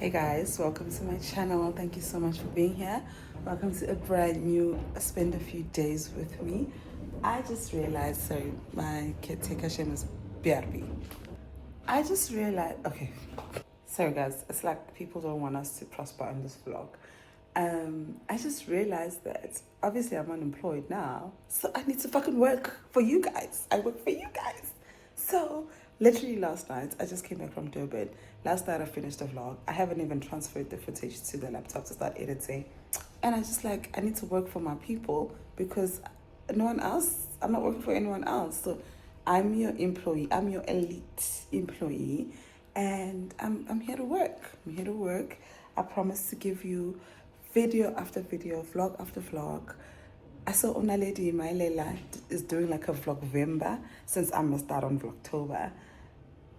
Hey guys, welcome to my channel. Thank you so much for being here. Welcome to a brand new Spend a Few Days with Me. I just realized, sorry, my caretaker name is BRB. I just realized, okay, sorry guys, it's like people don't want us to prosper on this vlog. I just realized that obviously I'm unemployed now, so I need to fucking work for you guys. I work for you guys. So literally last night, I just came back from Durban. Last night I finished the vlog. I haven't even transferred the footage to the laptop to start editing. And I just like, I need to work for my people because no one else, I'm not working for anyone else. So I'm your employee, I'm your elite employee, and I'm here to work. I'm here to work. I promise to give you video after video, vlog after vlog. I saw una lady, my Lela, is doing like a vlogvember since I must start on Vlogtober.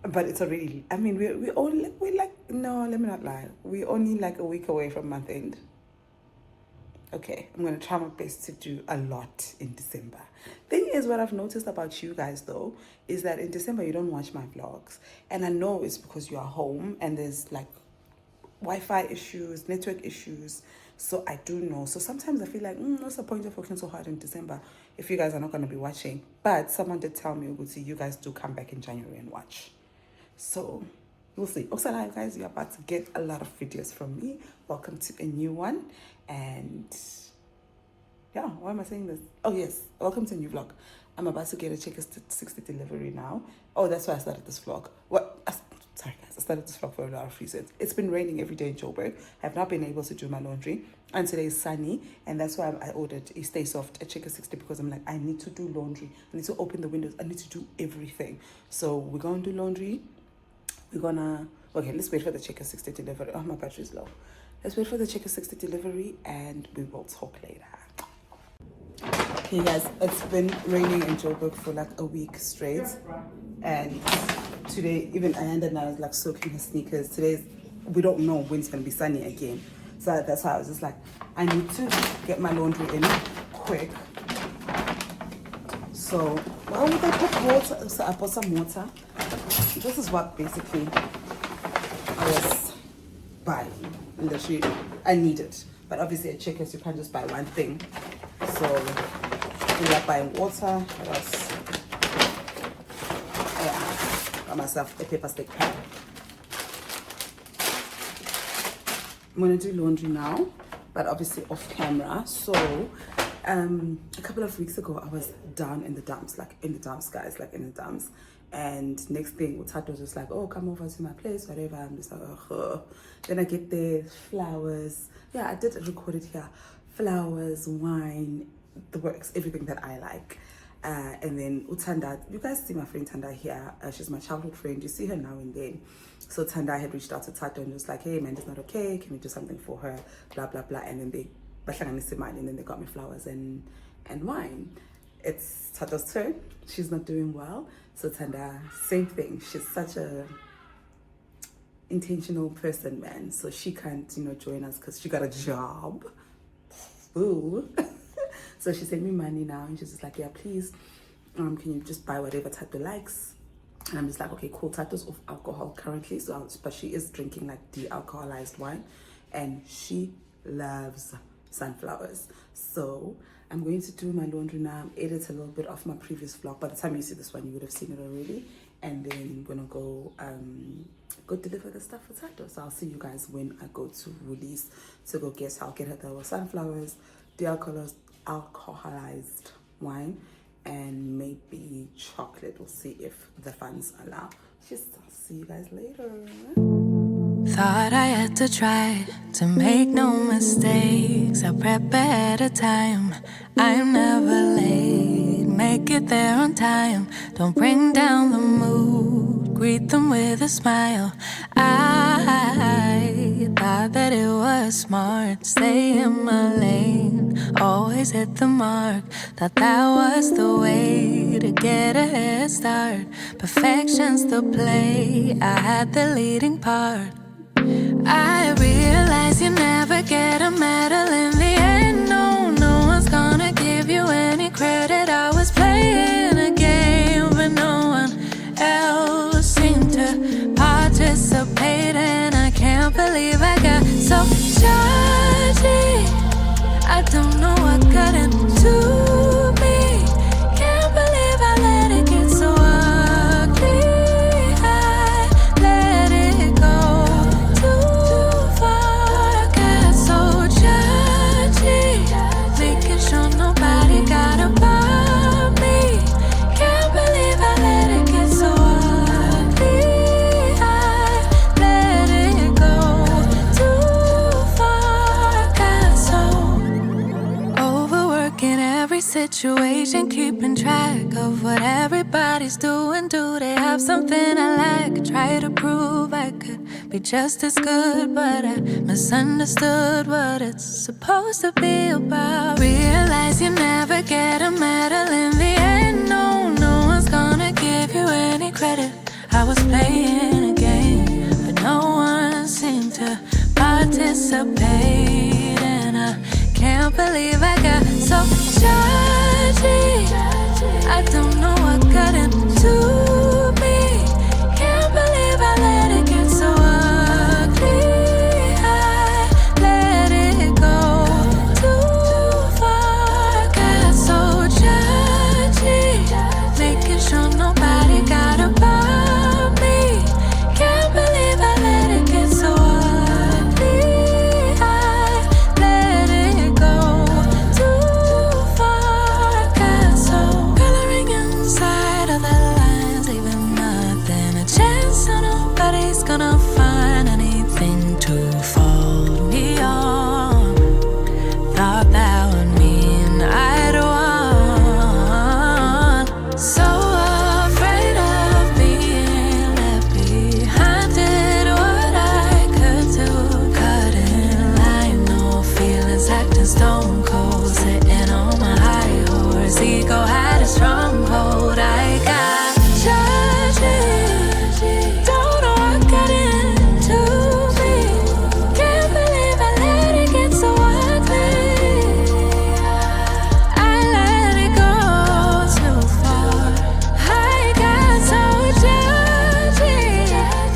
But it's already, I mean, we're like, no, let me not lie. We're only like a week away from month end. Okay, I'm going to try my best to do a lot in December. Thing is, what I've noticed about you guys though, is that in December you don't watch my vlogs. And I know it's because you are home and there's like Wi-Fi issues, network issues. So I do know. So sometimes I feel like, what's the point of working so hard in December if you guys are not going to be watching? But someone did tell me, you guys do come back in January and watch. So we'll see. Also, guys, you're about to get a lot of videos from me. Welcome to a new one. And yeah, why am I saying this? Oh yes, welcome to a new vlog. I'm about to get a Checker 60 delivery now. Oh, that's why I started this vlog. Sorry guys, I started this vlog for a lot of reasons. It's been raining every day in Joburg. I have not been able to do my laundry, and today is sunny, and that's why I ordered a Stay Soft, a Checker 60, because I'm like, I need to do laundry. I need to open the windows. I need to do everything. So we're gonna do laundry. Okay, let's wait for the Checker 60 delivery. Oh, my battery's low. Let's wait for the Checker 60 delivery and we will talk later. Okay guys, it's been raining in Joburg for like a week straight. And today, even Ayanda now is like soaking her sneakers. Today, we don't know when it's going to be sunny again. So that's why I was just like, I need to get my laundry in quick. So, why would I put water? So I put some water. This is what basically I was buying. And literally, I need it. But obviously at Checkers, you can't just buy one thing. So, we are buying water. What else? Yeah, got myself a paper stick pad. I'm going to do laundry now, but obviously off camera. So, a couple of weeks ago, I was down in the dumps, guys. And next thing, Utato was just like, oh, come over to my place, whatever. I'm just like, ugh. Then I get there, flowers. Yeah, I did record it here. Flowers, wine, the works, everything that I like. And then Utanda, you guys see my friend Tanda here. She's my childhood friend. You see her now and then. So Tanda had reached out to Tato and was like, hey, man, it's not okay. Can we do something for her? Blah, blah, blah. And then they got me flowers and wine. It's Tato's turn. She's not doing well. So Tanda, same thing. She's such a intentional person, man. So she can't, join us because she got a job. Ooh. So she sent me money now, and she's just like, yeah, please, can you just buy whatever Tato likes? And I'm just like, okay, cool. Tato's off alcohol currently, but she is drinking like de-alcoholized wine, and she loves sunflowers. So I'm going to do my laundry now, edit a little bit of my previous vlog. By the time you see this one, you would have seen it already. And then I'm gonna go deliver the stuff for Tato. So I'll see you guys when I go to release to go get her. I'll get her the sunflowers, de-alcoholized wine, and maybe chocolate. We'll see if the funds allow. I'll see you guys later. Thought I had to try to make no mistakes. I prep ahead of time. I'm never late. Make it there on time. Don't bring down the mood. Greet them with a smile. I thought that it was smart. Stay in my lane. Always hit the mark. Thought that was the way to get a head start. Perfection's the play. I had the leading part. I realize you never get a medal in the end. No one's gonna give you any credit. I was playing a game, but no one else seemed to participate, and I can't believe I got so judgy. I don't know what got into me. Can't believe I let it get so ugly. I let it go too far. Got so judgy, making sure nobody got above me. Can't believe I let it get so ugly. I let it go too far. Got so overworking every situation, keeping track of what everybody's doing. Do they have something I lack? Try to prove I could be just as good, but I misunderstood what it's supposed to be about. Realize you never get a medal in the end. No, no one's gonna give you any credit. I was playing a game, but no one seemed to participate, and I can't believe I got so judgy. I don't know what got into me. Can't believe I let it get so ugly. I let it go too far. Got so judgy, making sure nobody got above me. Can't believe I let it get so ugly. I let it go too far. Got so coloring inside of the lines, leaving nothing a chance. So nobody's gonna find anything to fall me on. Thought that would mean I'd won. So afraid of being left behind. Did what I could to cut in line. No feelings, acting stone cold, sitting on my high horse. Ego had a stronghold. I got judgy. Don't know what got into me. Can't believe I let it get so ugly. I let it go too far. I got so judgy,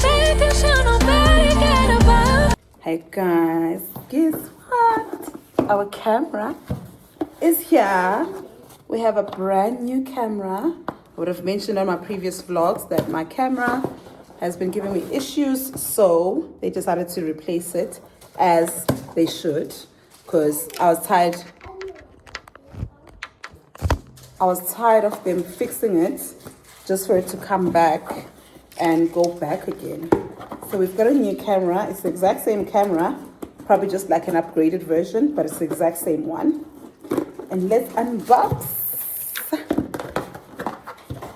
making sure nobody get above. Hey guys, guess what? Our camera is here. We have a brand new camera. I would have mentioned on my previous vlogs that my camera has been giving me issues, so they decided to replace it, as they should, because I was tired of them fixing it just for it to come back and go back again. So we've got a new camera. It's the exact same camera, probably just like an upgraded version, but it's the exact same one. And let's unbox.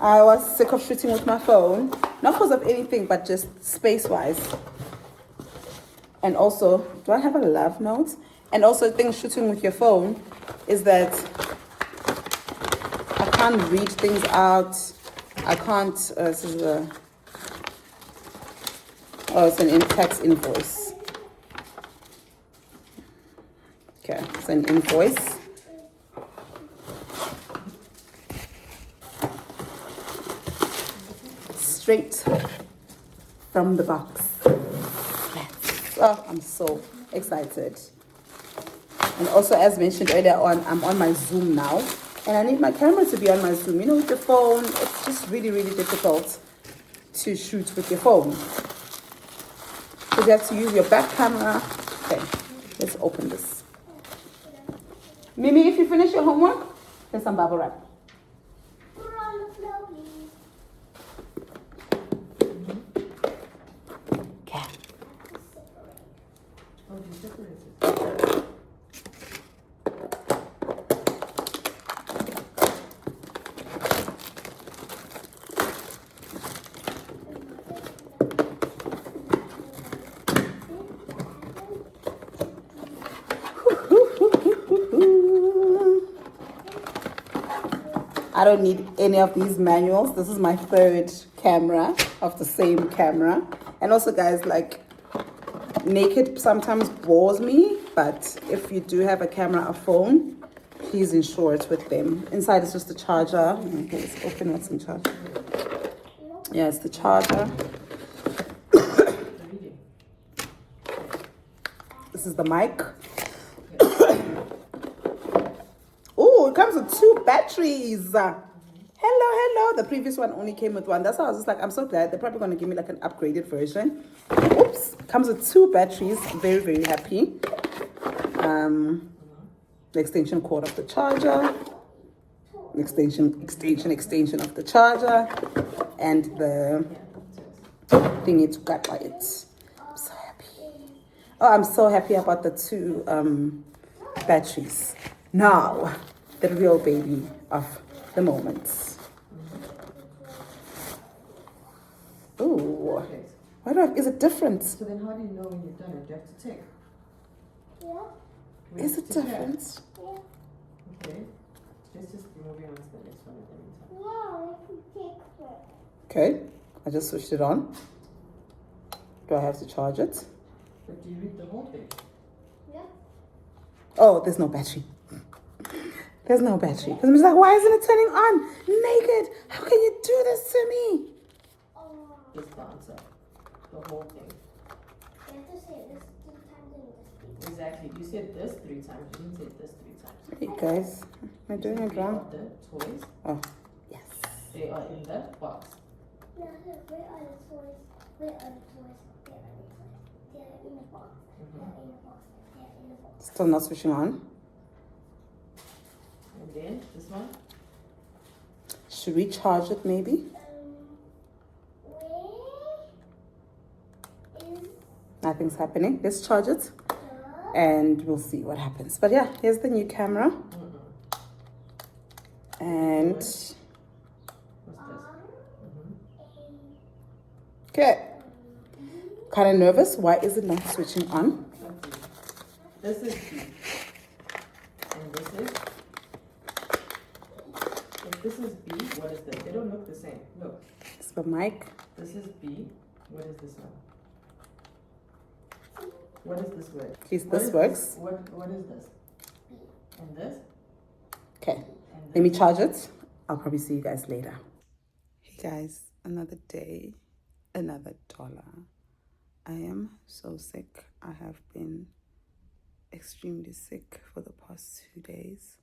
I was sick of shooting with my phone, not because of anything, but just space-wise. And also, do I have a love note? And also, the thing shooting with your phone is that I can't read things out. I can't. This is a. Oh, it's an tax invoice. Okay, it's an invoice. Straight from the box. Oh, I'm so excited. And also, as mentioned earlier on, I'm on my Zoom now, and I need my camera to be on my Zoom. You know, with your phone, it's just really, really difficult to shoot with your phone. So you have to use your back camera. Okay, let's open this. Mimi, if you finish your homework, there's some bubble wrap. Okay. I don't need any of these manuals. This is my third camera of the same camera. And also, guys, like, naked sometimes bores me, but if you do have a camera or phone, please ensure it's with them. Inside is just the charger. Okay, let's open what's in charge. Yeah, it's the charger. This is the mic. Oh, it comes with 2 batteries. Hello. The previous one only came with 1. That's why I was just like, I'm so glad. They're probably going to give me like an upgraded version. Oops. Comes with 2 batteries. Very, very happy. The extension cord of the charger. Extension of the charger. And the thingy to cut by it. I'm so happy. Oh, I'm so happy about the 2 batteries. Now, the real baby of the moment. Ooh. Why do I, is it different? So then how do you know when you're done? Do you have to tick? Yeah. Is it different? Yeah. Okay. Just moving on to the next one in the meantime. Wow, I can take it. Okay. I just switched it on. Do I have to charge it? But do you read the whole thing? Yeah. Oh, there's no battery. There's no battery. Because I'm just like, why isn't it turning on? Naked. How can you do this to me? Just the answer. The whole thing. You have to say this 3 times and this 3 times. Exactly. You said this 3 times. You didn't say this 3 times. Hey guys, am I doing it Where wrong? are the toys? Oh, yes. They are in the box. No, where are the toys? Where are the toys? Where are the toys? They are in the box. They are in the box. They are in the box. Still not switching on. And then this one. Should we charge it maybe? Where is Nothing's happening. Let's charge it the and we'll see what happens. But yeah, here's the new camera. And What's this? okay. Kind of nervous. Why is it not switching on? Okay. This is B. And this is. If this is B, what is this? They don't look the same. Look. It's the mic. This is B. What is this one? What is this word? Yes, What this is works. What is this? And this? Okay. And Let me this? charge it. I'll probably see you guys later. Hey guys, another day, another dollar. I am so sick. I have been extremely sick for the past 2 days.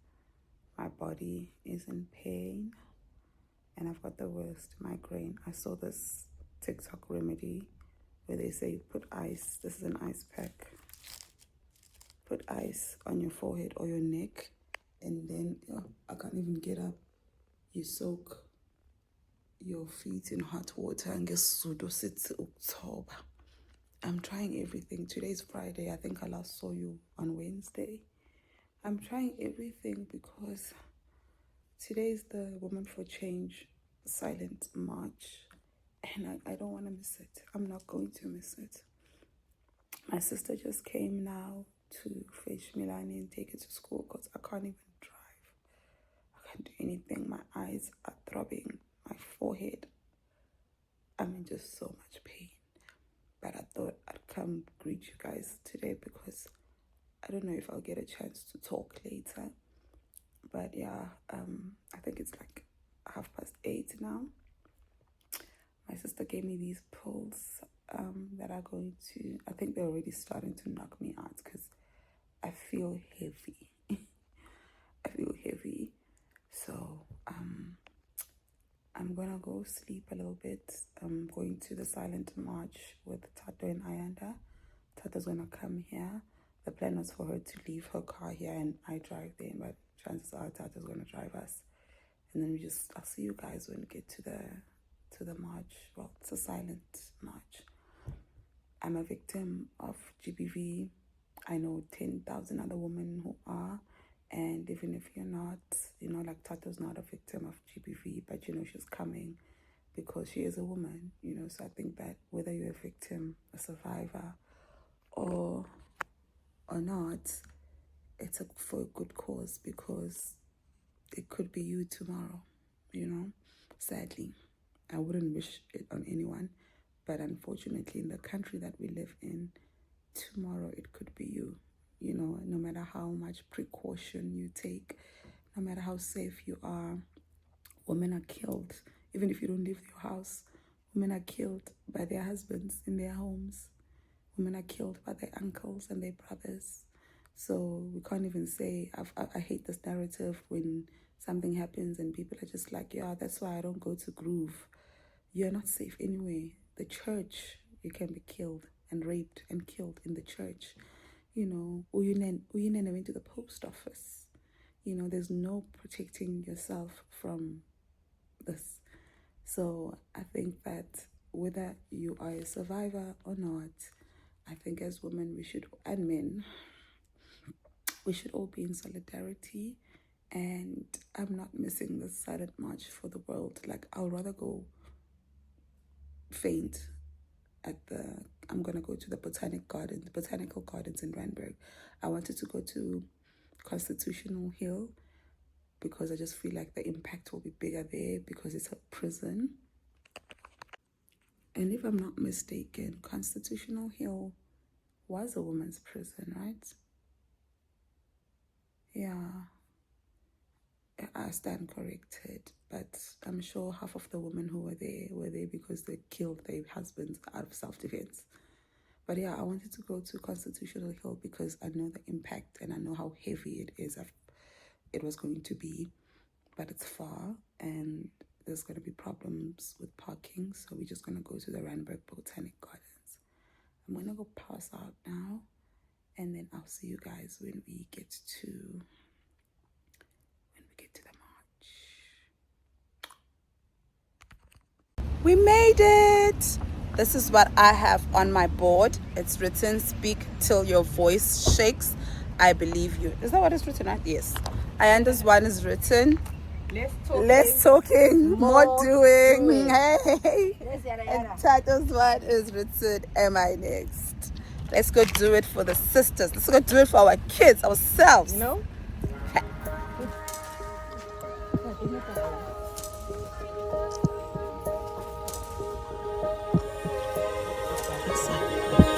My body is in pain and I've got the worst migraine. I saw this TikTok remedy where they say put ice. This is an ice pack. Put ice on your forehead or your neck and then I can't even get up. You soak your feet in hot water and get pseudo sits October. I'm trying everything. Today's Friday. I think I last saw you on Wednesday. I'm trying everything because today's the Women for Change silent march and I don't want to miss it. I'm not going to miss it. My sister just came now to fetch Milani and take her to school because I can't even drive. I can't do anything. My eyes are throbbing. My forehead. I'm in just so much pain. But I thought I'd come greet you guys today because I don't know if I'll get a chance to talk later. But yeah, I think it's like 8:30 now. My sister gave me these pills that are going to, I think they're already starting to knock me out because I feel heavy. I feel heavy. So I'm gonna go sleep a little bit. I'm going to the silent march with Tato and Ayanda. Tato's gonna come here. The plan was for her to leave her car here and I drive there, but chances are Tato's gonna drive us. And then I'll see you guys when we get to the march. Well, it's a silent march. I'm a victim of GBV. I know 10,000 other women who are. And even if you're not, like Tato's not a victim of GBV, but she's coming because she is a woman, So I think that whether you're a victim, a survivor, or not, it's for a good cause because it could be you tomorrow, Sadly, I wouldn't wish it on anyone, but unfortunately, in the country that we live in, tomorrow it could be you. No matter how much precaution you take, no matter how safe you are, women are killed. Even if you don't leave your house, women are killed by their husbands in their homes. Women are killed by their uncles and their brothers. So we can't even say, I hate this narrative when something happens and people are just like, yeah, that's why I don't go to Groove. You're not safe anyway. The church, you can be killed and raped and killed in the church. You know, Uyinen went to the post office. You know, there's no protecting yourself from this. So I think that whether you are a survivor or not, I think as women we should, and men, we should all be in solidarity. And I'm not missing this silent march for the world. Like, I'll rather go faint I'm gonna go to the botanical gardens in Randburg. I wanted to go to Constitutional Hill because I just feel like the impact will be bigger there because it's a prison. And if I'm not mistaken, Constitutional Hill was a women's prison, right? Yeah, I stand corrected, but I'm sure half of the women who were there because they killed their husbands out of self-defense. But yeah, I wanted to go to Constitutional Hill because I know the impact and I know how heavy it was going to be, but it's far and there's going to be problems with parking, so we're just going to go to the Randburg Botanic Gardens. I'm going to go pass out now, and then I'll see you guys when we get to the march. We made it! This is what I have on my board. It's written, speak till your voice shakes. I believe you. Is that what is written, right? Yes. Ayanda's one is written, less talking, more doing. Hey. And Tato's one is written, am I next? Let's go do it for the sisters. Let's go do it for our kids, ourselves. You know?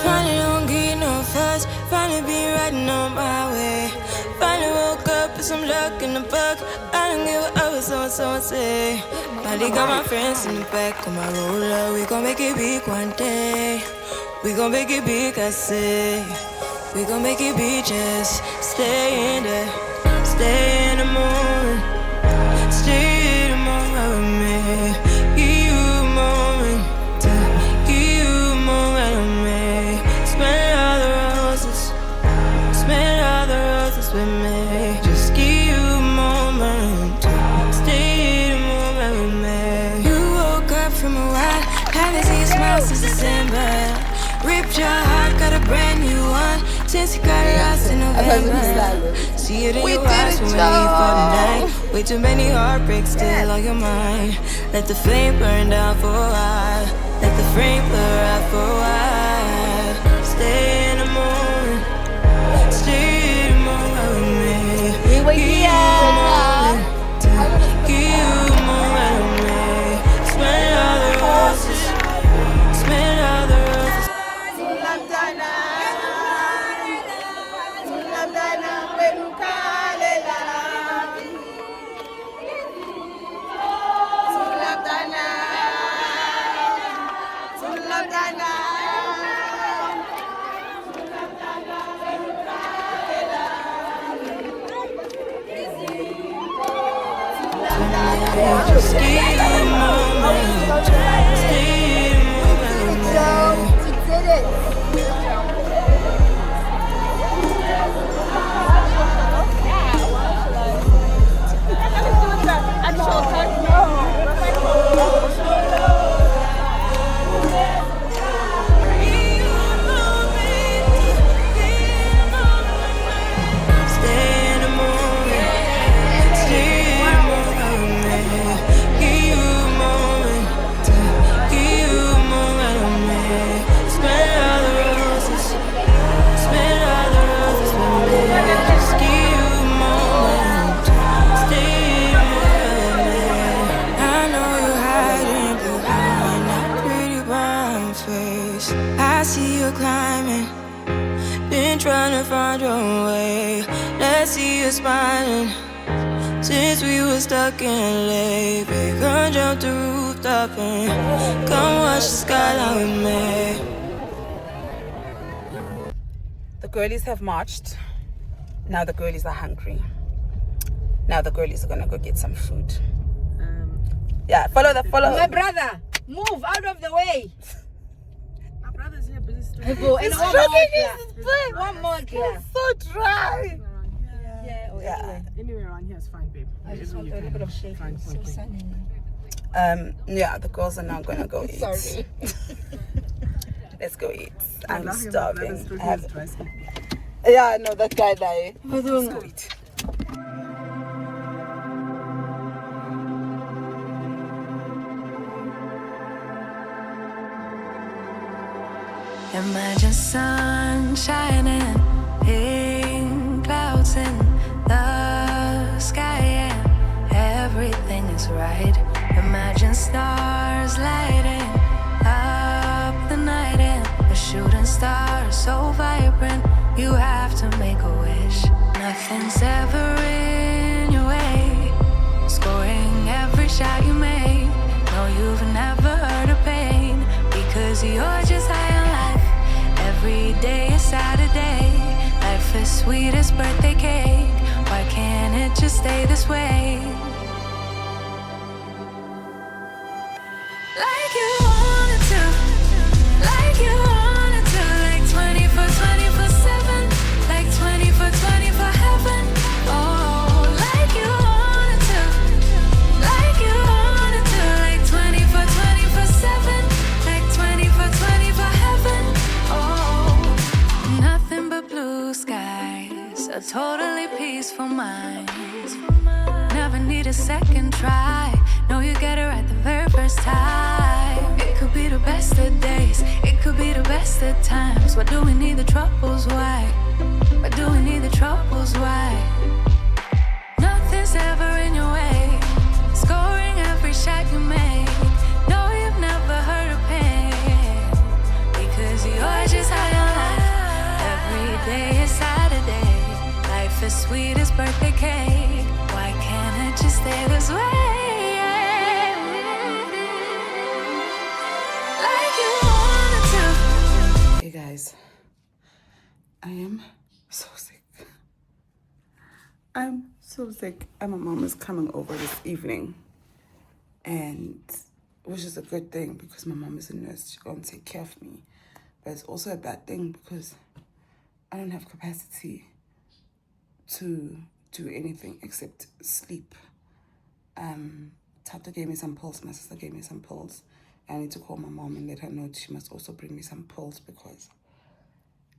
Finally don't get no fuss, finally be riding on my way. Finally woke up with some luck in the book. I don't give a what someone say. Finally got my friends in the back of my roller. We gon' make it big one day. We gon' make it big, I say. We gon' make it big, just stay in there. Stay in the moment. Stay in the moment with me. Give you a moment. Give you a moment with me. Smell all the roses. Smell all the roses with me. Just give you a moment. Stay in the moment with me. You woke up from a while. Haven't seen your smile since December. Ripped your heart, got a brand new one. Since you got lost in November. See it in your eyes when we leave for the night. Way too many heartbreaks still on your mind. Let the flame burn down for a while. Let the flame blur out for a while. Stay in the moment. Stay in the moment with me. We were here. Give you a moment with me. Smell all the roses. Smell all the roses. Just give you a moment. Stay in the moment with me. Stay in the moment. Stay in the moment with me. Give you a moment. Give you a moment with me. Smell all the roses. Smell all the roses with me. Just give you a moment. Stay in the moment with me. I know you're hiding behind that pretty brown face. I see you climbing. Been trying to find your way. Let's see you smiling. Since we were stuck in LA, babe, come jump the rooftop and come watch the skyline with me. The girlies have marched. Now the girlies are hungry. Now the girlies are gonna go get some food. Yeah, follow. My brother, move out of the way. My brother's here busy stroking. And one more glass. So dry. Yeah. Anyway, around here is fine, babe. I just want a little bit of shade. Fine, So fine. sunny. Yeah, the girls are now gonna go eat. Sorry. Let's go eat. I'm I'm laughing at my brother's starving. stroking I have- his dry skin. Yeah, I know that guy there. Let's go eat. Imagine sun shining, pink clouds in the sky, and everything is right. Imagine stars lighting up the night, and a shooting star so vibrant. You have to make a wish. Nothing's ever in your way. Scoring every shot you make. No, you've never heard of pain because you're just high on life. Every day is Saturday. Life is sweet as birthday cake. Why can't it just stay this way? Like you wanted to, like you wanted to, like 24/7, like 24/24 heaven. Oh, like you wanted to, like you wanted to, like 24/7, like 24/24 heaven. Oh, nothing but blue skies, a totally peaceful mind. Never need a second try. No, you get it right the very first time. It could be the best of days, it could be the best of times. Why do we need the troubles? Why? Why do we need the troubles? Why? Nothing's ever in your way. Scoring every shot you make. No, you've never heard of pain because you're just high on life. Every day is Saturday. Life is sweet as birthday cake. Why can't it just stay this way? Like you wanted to. Hey guys, I am so sick. I'm so sick. And my mom is coming over this evening, and which is a good thing because my mom is a nurse. She's going to take care of me. But it's also a bad thing because I don't have capacity to do anything except sleep. Tato gave me some pills. My sister gave me some pills. I need to call my mom and let her know she must also bring me some pills because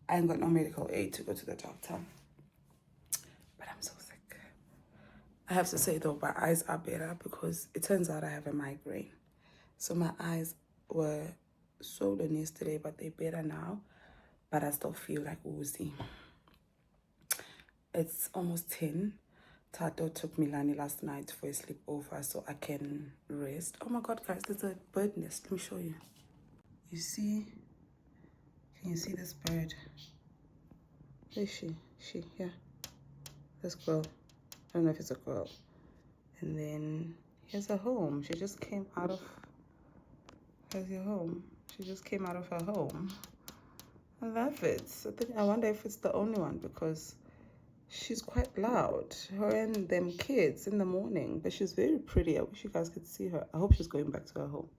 I ain't got no medical aid to go to the doctor. But I'm so sick. I have to say though, my eyes are better because it turns out I have a migraine. So my eyes were swollen yesterday, but they're better now. But I still feel like woozy. It's almost 10. Tato took Milani last night for a sleepover so I can rest. Oh my God, guys, there's a bird nest. Let me show you. You see? Can you see this bird? Where is she? Here. This girl. I don't know if it's a girl. And then here's her home. She just came out of... Here's your home. She just came out of her home. I love it. I wonder if it's the only one because she's quite loud. Her and them kids in the morning. But she's very pretty. I wish you guys could see her. I hope she's going back to her home.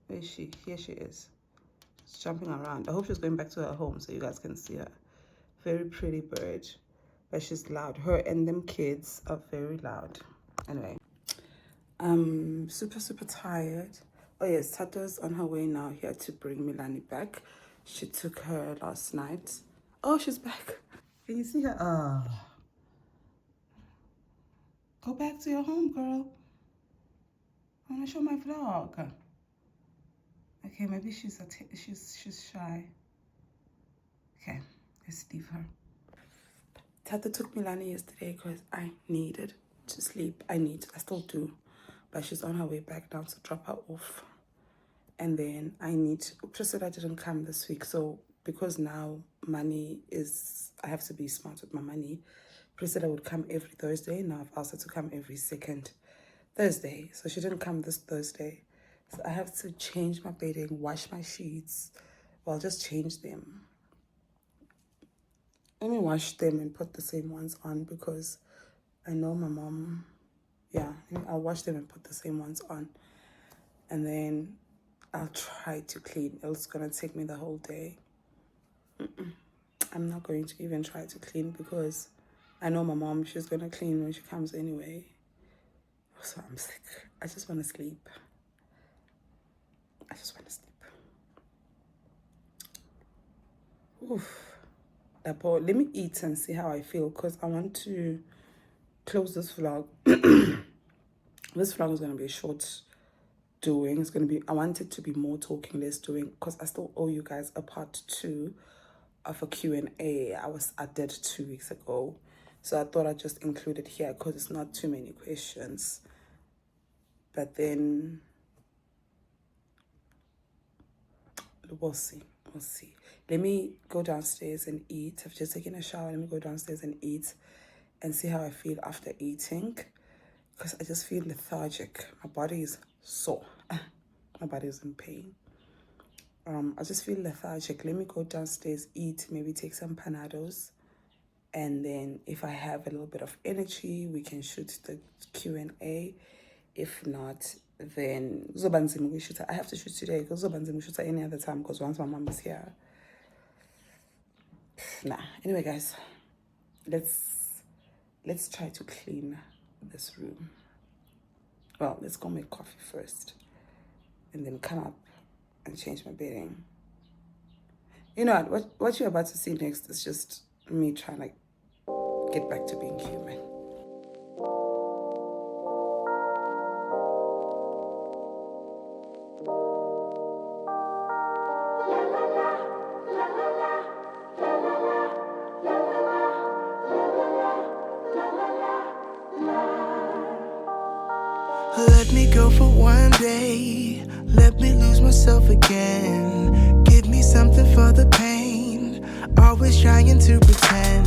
Where is she? Here she is. She's jumping around. I hope she's going back to her home so you guys can see her. Very pretty bird. But she's loud. Her and them kids are very loud. Anyway. I'm super tired. Oh yes, Tato's on her way now here to bring Milani back. She took her last night. Oh, she's back. Can you see her? Go back to your home, girl. I want to show my vlog. Okay, maybe she's shy. Okay, let's leave her. Tato took Milani yesterday because I needed to sleep. I still do. But she's on her way back now to drop her off. And then Priscilla didn't come this week. So because now money is, I have to be smart with my money. Priscilla would come every Thursday. Now I've asked her to come every second Thursday. So she didn't come this Thursday. So I have to change my bedding, wash my sheets. Well, just change them. let me wash them and put the same ones on because I know my mom. Yeah, I'll wash them and put the same ones on, and then I'll try to clean. It's gonna take me the whole day. I'm not going to even try to clean because I know my mom. She's gonna clean when she comes anyway. So I'm sick. I just want to sleep. I just want to sleep. Oof. Let me eat and see how I feel because I want to close this vlog. This vlog is going to be a short doing. It's going to be, I want it to be more talking, less doing because I still owe you guys a part 2 of a Q&A I did 2 weeks ago. So I thought I'd just include it here because it's not too many questions. But then we'll see. We'll see. Let me go downstairs and eat. I've just taken a shower. Let me go downstairs and eat and see how I feel after eating. Because I just feel lethargic. My body is sore. My body is in pain. I just feel lethargic. Let me go downstairs, eat, maybe take some panados. And then if I have a little bit of energy, we can shoot the Q&A. If not, then I have to shoot today because shoot any other time because once my mom is here. Nah. Anyway, guys, let's try to clean this room. Well, let's go make coffee first and then come up and change my bedding. You know what you're about to see next is just me trying to get back to being human. Let me go for one day. Let me lose myself again. Give me something for the pain. Always trying to pretend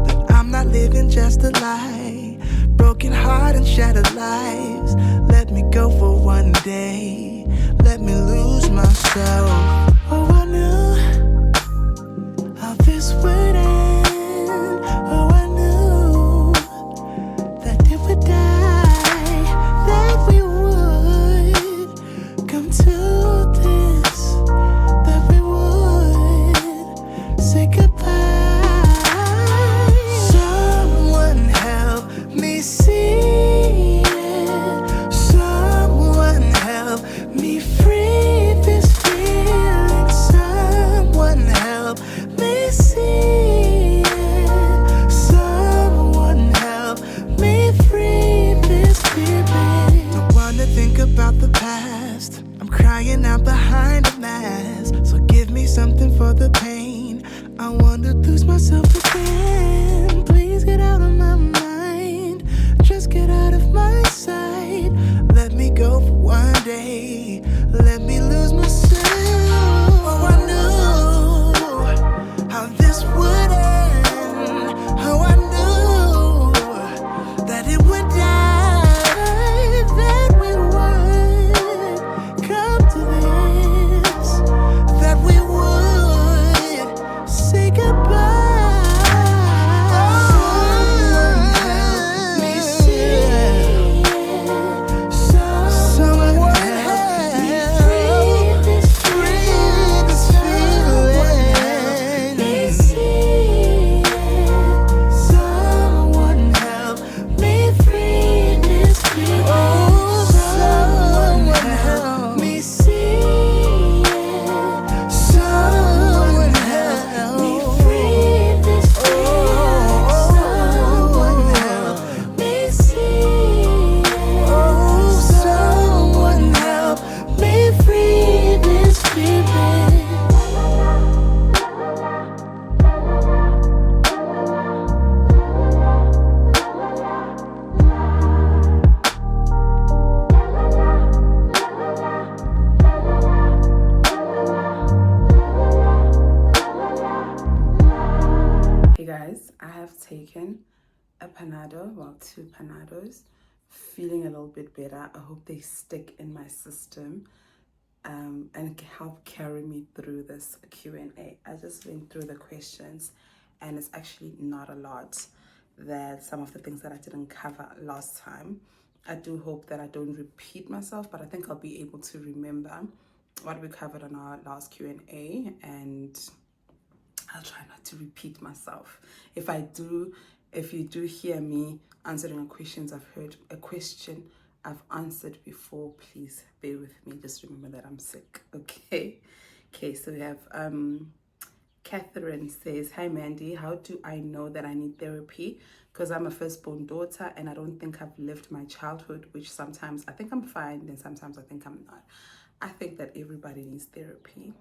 that I'm not living just a lie. Broken heart and shattered lives. Let me go for one day. Let me lose myself. Oh, I knew how this would end. Oh, I knew that it would die, that we would come to this, that we would say goodbye. Someone help me see it. Someone help me free this feeling. Someone help me see it. Someone help me free this feeling. Don't wanna think about the past. I'm crying out behind a mask. So give me something for the pain. I wanna lose myself again. Please get out of my mind. Just get out of my sight. Let me go for one day. Let me lose myself. Oh, I knew how this would end. Oh, I knew that it would die, that we would come to this, that we would say goodbye. Someone help me see it. Someone help me free this feeling. Someone help me free this feeling. Oh, someone help me see it. Someone help me free this feeling. Someone help me see it. Oh, someone help me free this feeling. Hey guys, I have taken a panado, well, 2 panados, feeling a little bit better. I hope they stick in my system and help carry me through this Q&A. I just went through the questions and it's actually not a lot. That some of the things that I didn't cover last time. I do hope that I don't repeat myself, but I think I'll be able to remember what we covered on our last Q&A, and I'll try not to repeat myself. If you do hear me answering a question I've answered before, please bear with me. Just remember that I'm sick, okay? Okay, so we have Catherine says, hi Mandy, how do I know that I need therapy? Because I'm a firstborn daughter and I don't think I've lived my childhood, which sometimes I think I'm fine and sometimes I think I'm not. I think that everybody needs therapy.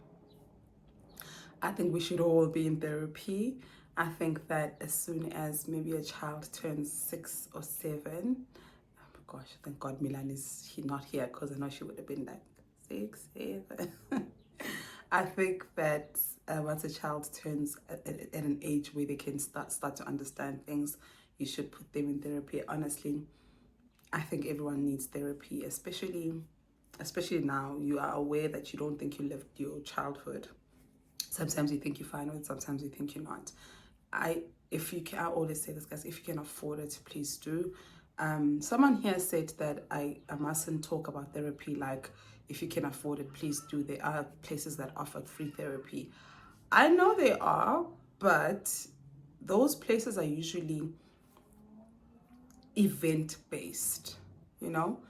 I think we should all be in therapy. I think that as soon as maybe a child turns 6 or 7, oh my gosh, thank God Milan is not here, because I know she would have been like 6, 7. I think that once a child turns at an age where they can start to understand things, you should put them in therapy. Honestly, I think everyone needs therapy, especially now. You are aware that you don't think you lived your childhood. Sometimes you think you're fine with it, sometimes you think you're not. I always say this, guys, if you can afford it, please do. Someone here said that I mustn't talk about therapy, like if you can afford it, please do. There are places that offer free therapy. I know there are, but those places are usually event-based, you know?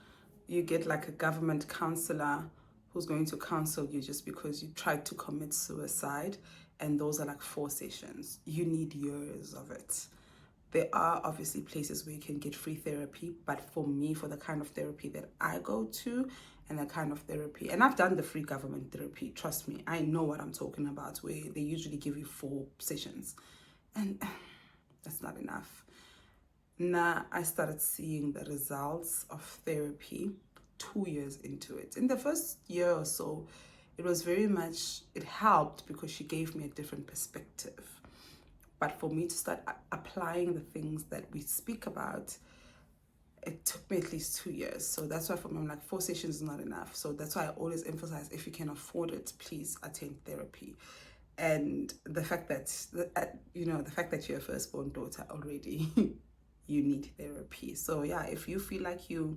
You get like a government counselor who's going to counsel you just because you tried to commit suicide, and those are like 4 sessions. You need years of it. There are obviously places where you can get free therapy, but for me, for the kind of therapy that I go to and the kind of therapy, and I've done the free government therapy, trust me, I know what I'm talking about, where they usually give you 4 sessions, and that's not enough. Now, I started seeing the results of therapy 2 years into it. In the first year or so, it helped because she gave me a different perspective. But for me to start applying the things that we speak about, it took me at least 2 years. So that's why for me, I'm like, 4 sessions is not enough. So that's why I always emphasize, if you can afford it, please attend therapy. And the fact that, the fact that you're a firstborn daughter already, you need therapy. So yeah, if you feel like you're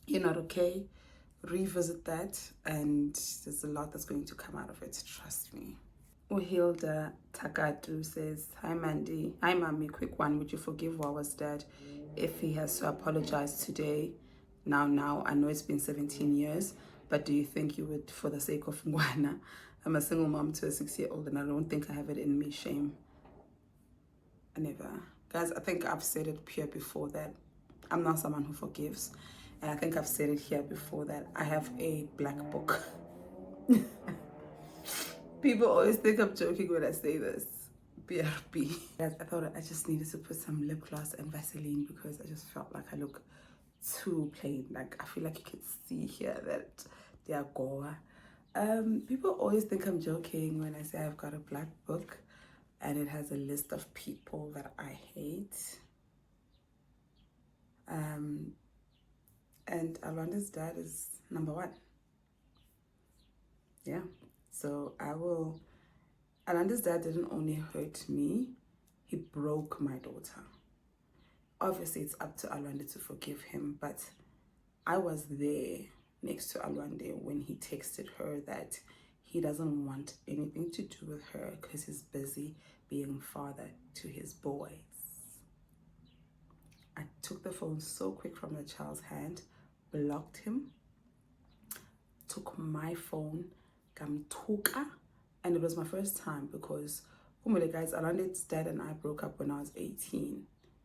not okay, revisit that, and there's a lot that's going to come out of it, trust me. Uhilda Takatu says, hi Mandy, hi mommy, quick one, would you forgive Wawa's dad if he has to apologize today? Now, I know it's been 17 years, but do you think you would, for the sake of Ngwana? I'm a single mom to a 6-year-old and I don't think I have it in me. Shame. I never. Guys, I think I've said it here before that I'm not someone who forgives. And I think I've said it here before that I have a black book. People always think I'm joking when I say this. BRB. Guys, I thought I just needed to put some lip gloss and Vaseline because I just felt like I look too plain. Like, I feel like you can see here that they are Goa. People always think I'm joking when I say I've got a black book and it has a list of people that I hate. And Alwanda's dad is number 1. Yeah. So Alwanda's dad didn't only hurt me, he broke my daughter. Obviously, it's up to Alwanda to forgive him, but I was there next to Alwanda when he texted her that he doesn't want anything to do with her because he's busy being father to his boys. I took the phone so quick from the child's hand, blocked him, took my phone, Gamtuka, and it was my first time because, guys, Alwanda's dad and I broke up when I was 18.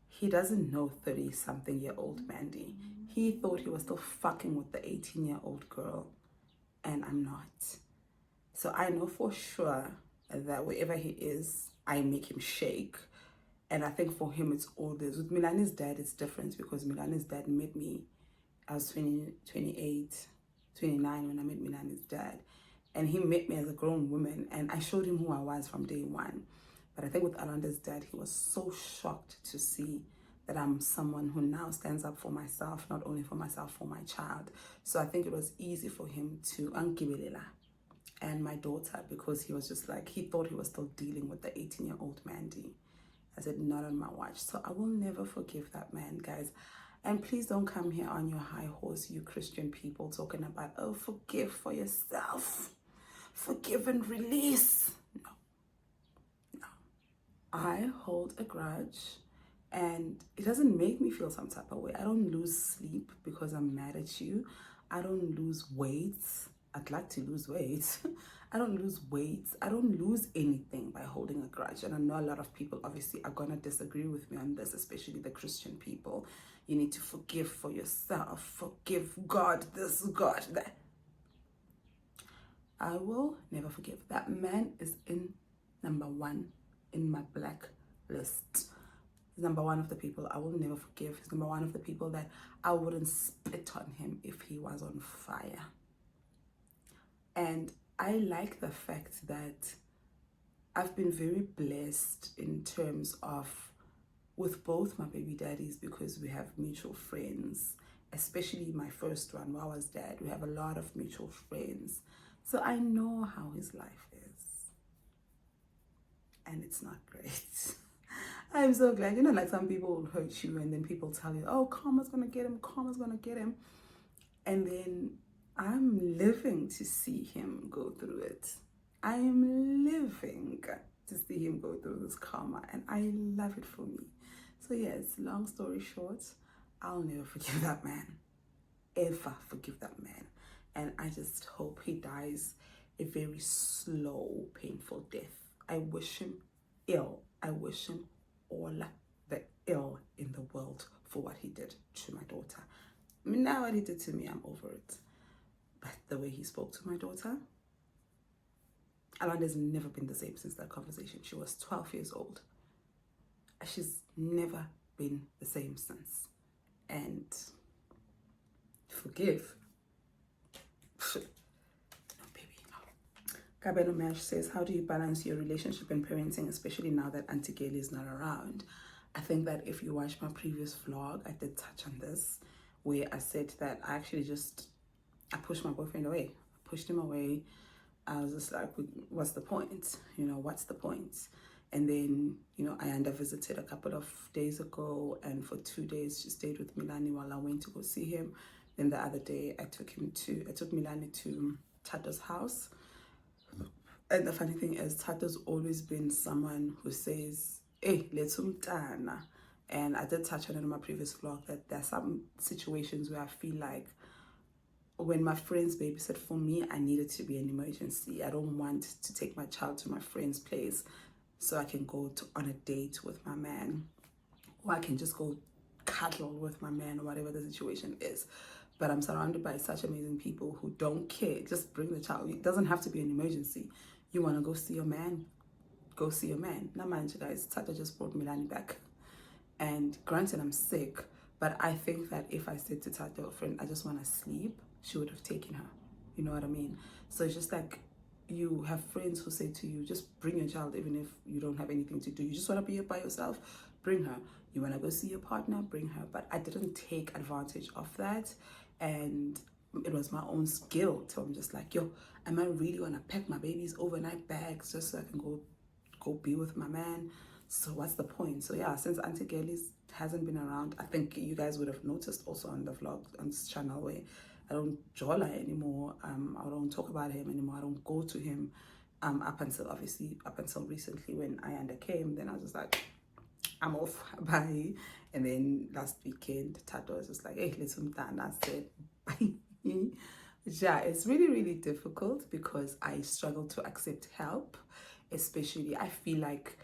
He doesn't know 30-something-year-old Mandy. He thought he was still fucking with the 18-year-old girl, and I'm not. So I know for sure that wherever he is, I make him shake. And I think for him, it's all this. With Milani's dad, it's different because Milani's dad met me. I was 28, 29 when I met Milani's dad. And he met me as a grown woman. And I showed him who I was from day one. But I think with Alwanda's dad, he was so shocked to see that I'm someone who now stands up for myself, not only for myself, for my child. So I think it was easy for him to ankibelela. and my daughter, because he was just like, he thought he was still dealing with the 18-year-old Mandy. I said, not on my watch. So I will never forgive that man, guys. And please don't come here on your high horse, you Christian people, talking about, oh, forgive for yourself. Forgive and release. No, no. I hold a grudge, and it doesn't make me feel some type of way. I don't lose sleep because I'm mad at you. I don't lose weight. I'd like to lose weight. I don't lose weight. I don't lose anything by holding a grudge. And I know a lot of people obviously are going to disagree with me on this, especially the Christian people. You need to forgive for yourself. Forgive God this, God that. I will never forgive. That man is in number 1 in my black list. He's number 1 of the people I will never forgive. He's number 1 of the people that I wouldn't spit on him if he was on fire. And I like the fact that I've been very blessed in terms of with both my baby daddies, because we have mutual friends, especially my first one, Wawa's dad. We have a lot of mutual friends. So I know how his life is. And it's not great. I'm so glad. You know, like some people will hurt you and then people tell you, oh, karma's gonna get him, karma's gonna get him. And then I'm living to see him go through it. I'm living to see him go through this karma, and I love it for me. So yes, long story short, I'll never forgive that man. Ever forgive that man. And I just hope he dies a very slow, painful death. I wish him ill. I wish him all the ill in the world for what he did to my daughter. I mean, now what he did to me, I'm over it. But the way he spoke to my daughter, Alanda's never been the same since that conversation. She was 12 years old. She's never been the same since. And forgive. No, baby, no. Kabeno Mesh says, how do you balance your relationship and parenting, especially now that Auntie Gail is not around? I think that if you watch my previous vlog, I did touch on this, where I said that I actually I pushed my boyfriend away. I pushed him away. I was just like, what's the point? You know, what's the point? And then, you know, Ayanda visited a couple of days ago, and for 2 days she stayed with Milani while I went to go see him. Then the other day I took Milani to Tato's house. And the funny thing is, Tato's always been someone who says, hey, let's umtana. And I did touch on it in my previous vlog that there are some situations where I feel like when my friends babysit for me, I need it to be an emergency. I don't want to take my child to my friend's place so I can go on a date with my man, or I can just go cuddle with my man, or whatever the situation is. But I'm surrounded by such amazing people who don't care. Just bring the child. It doesn't have to be an emergency. You want to go see your man? Go see your man. Now, mind you guys, Tata just brought Milani back. And granted, I'm sick, but I think that if I said to Tata, friend, I just want to sleep, she would have taken her. You know what I mean? So it's just like, you have friends who say to you, just bring your child even if you don't have anything to do. You just want to be by yourself, bring her. You want to go see your partner, bring her. But I didn't take advantage of that, and it was my own skill. So I'm just like, yo, am I really going to pack my baby's overnight bags just so I can go be with my man? So what's the point? So yeah, since Auntie Gailey's hasn't been around, I think you guys would have noticed also on the vlog on this channel where I don't jola anymore. I don't talk about him anymore. I don't go to him up until recently when Ayanda came. Then I was just like, I'm off, bye. And then last weekend, Tato was just like, hey, let's umtana. I said, bye. Yeah, it's really, really difficult because I struggle to accept help. Especially, I feel like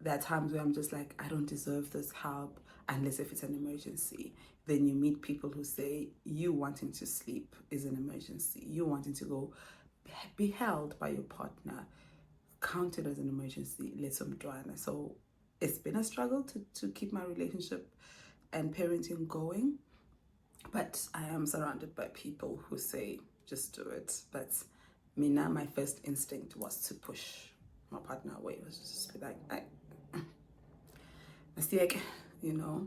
there are times where I'm just like, I don't deserve this help unless if it's an emergency. Then you meet people who say you wanting to sleep is an emergency. You wanting to go be held by your partner, counted as an emergency. Let's umdwana. So it's been a struggle to keep my relationship and parenting going. But I am surrounded by people who say, just do it. But Mina, my first instinct was to push my partner away. It was just be like, mistake, you know.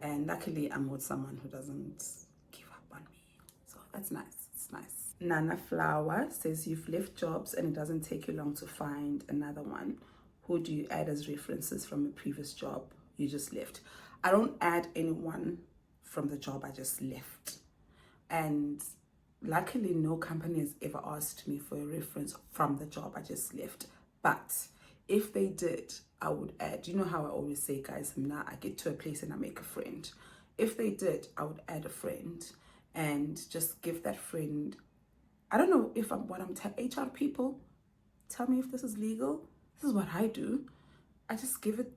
And luckily I'm with someone who doesn't give up on me. So that's nice. It's nice. Nana Flower says you've left jobs and it doesn't take you long to find another one. Who do you add as references from a previous job you just left? I don't add anyone from the job I just left. And luckily, no company has ever asked me for a reference from the job I just left. But if they did, I would add, you know how I always say, guys, now I get to a place and I make a friend. If they did, I would add a friend and just give that friend, I don't know if I'm what I'm HR people, tell me if this is legal. This is what I do. I just give it.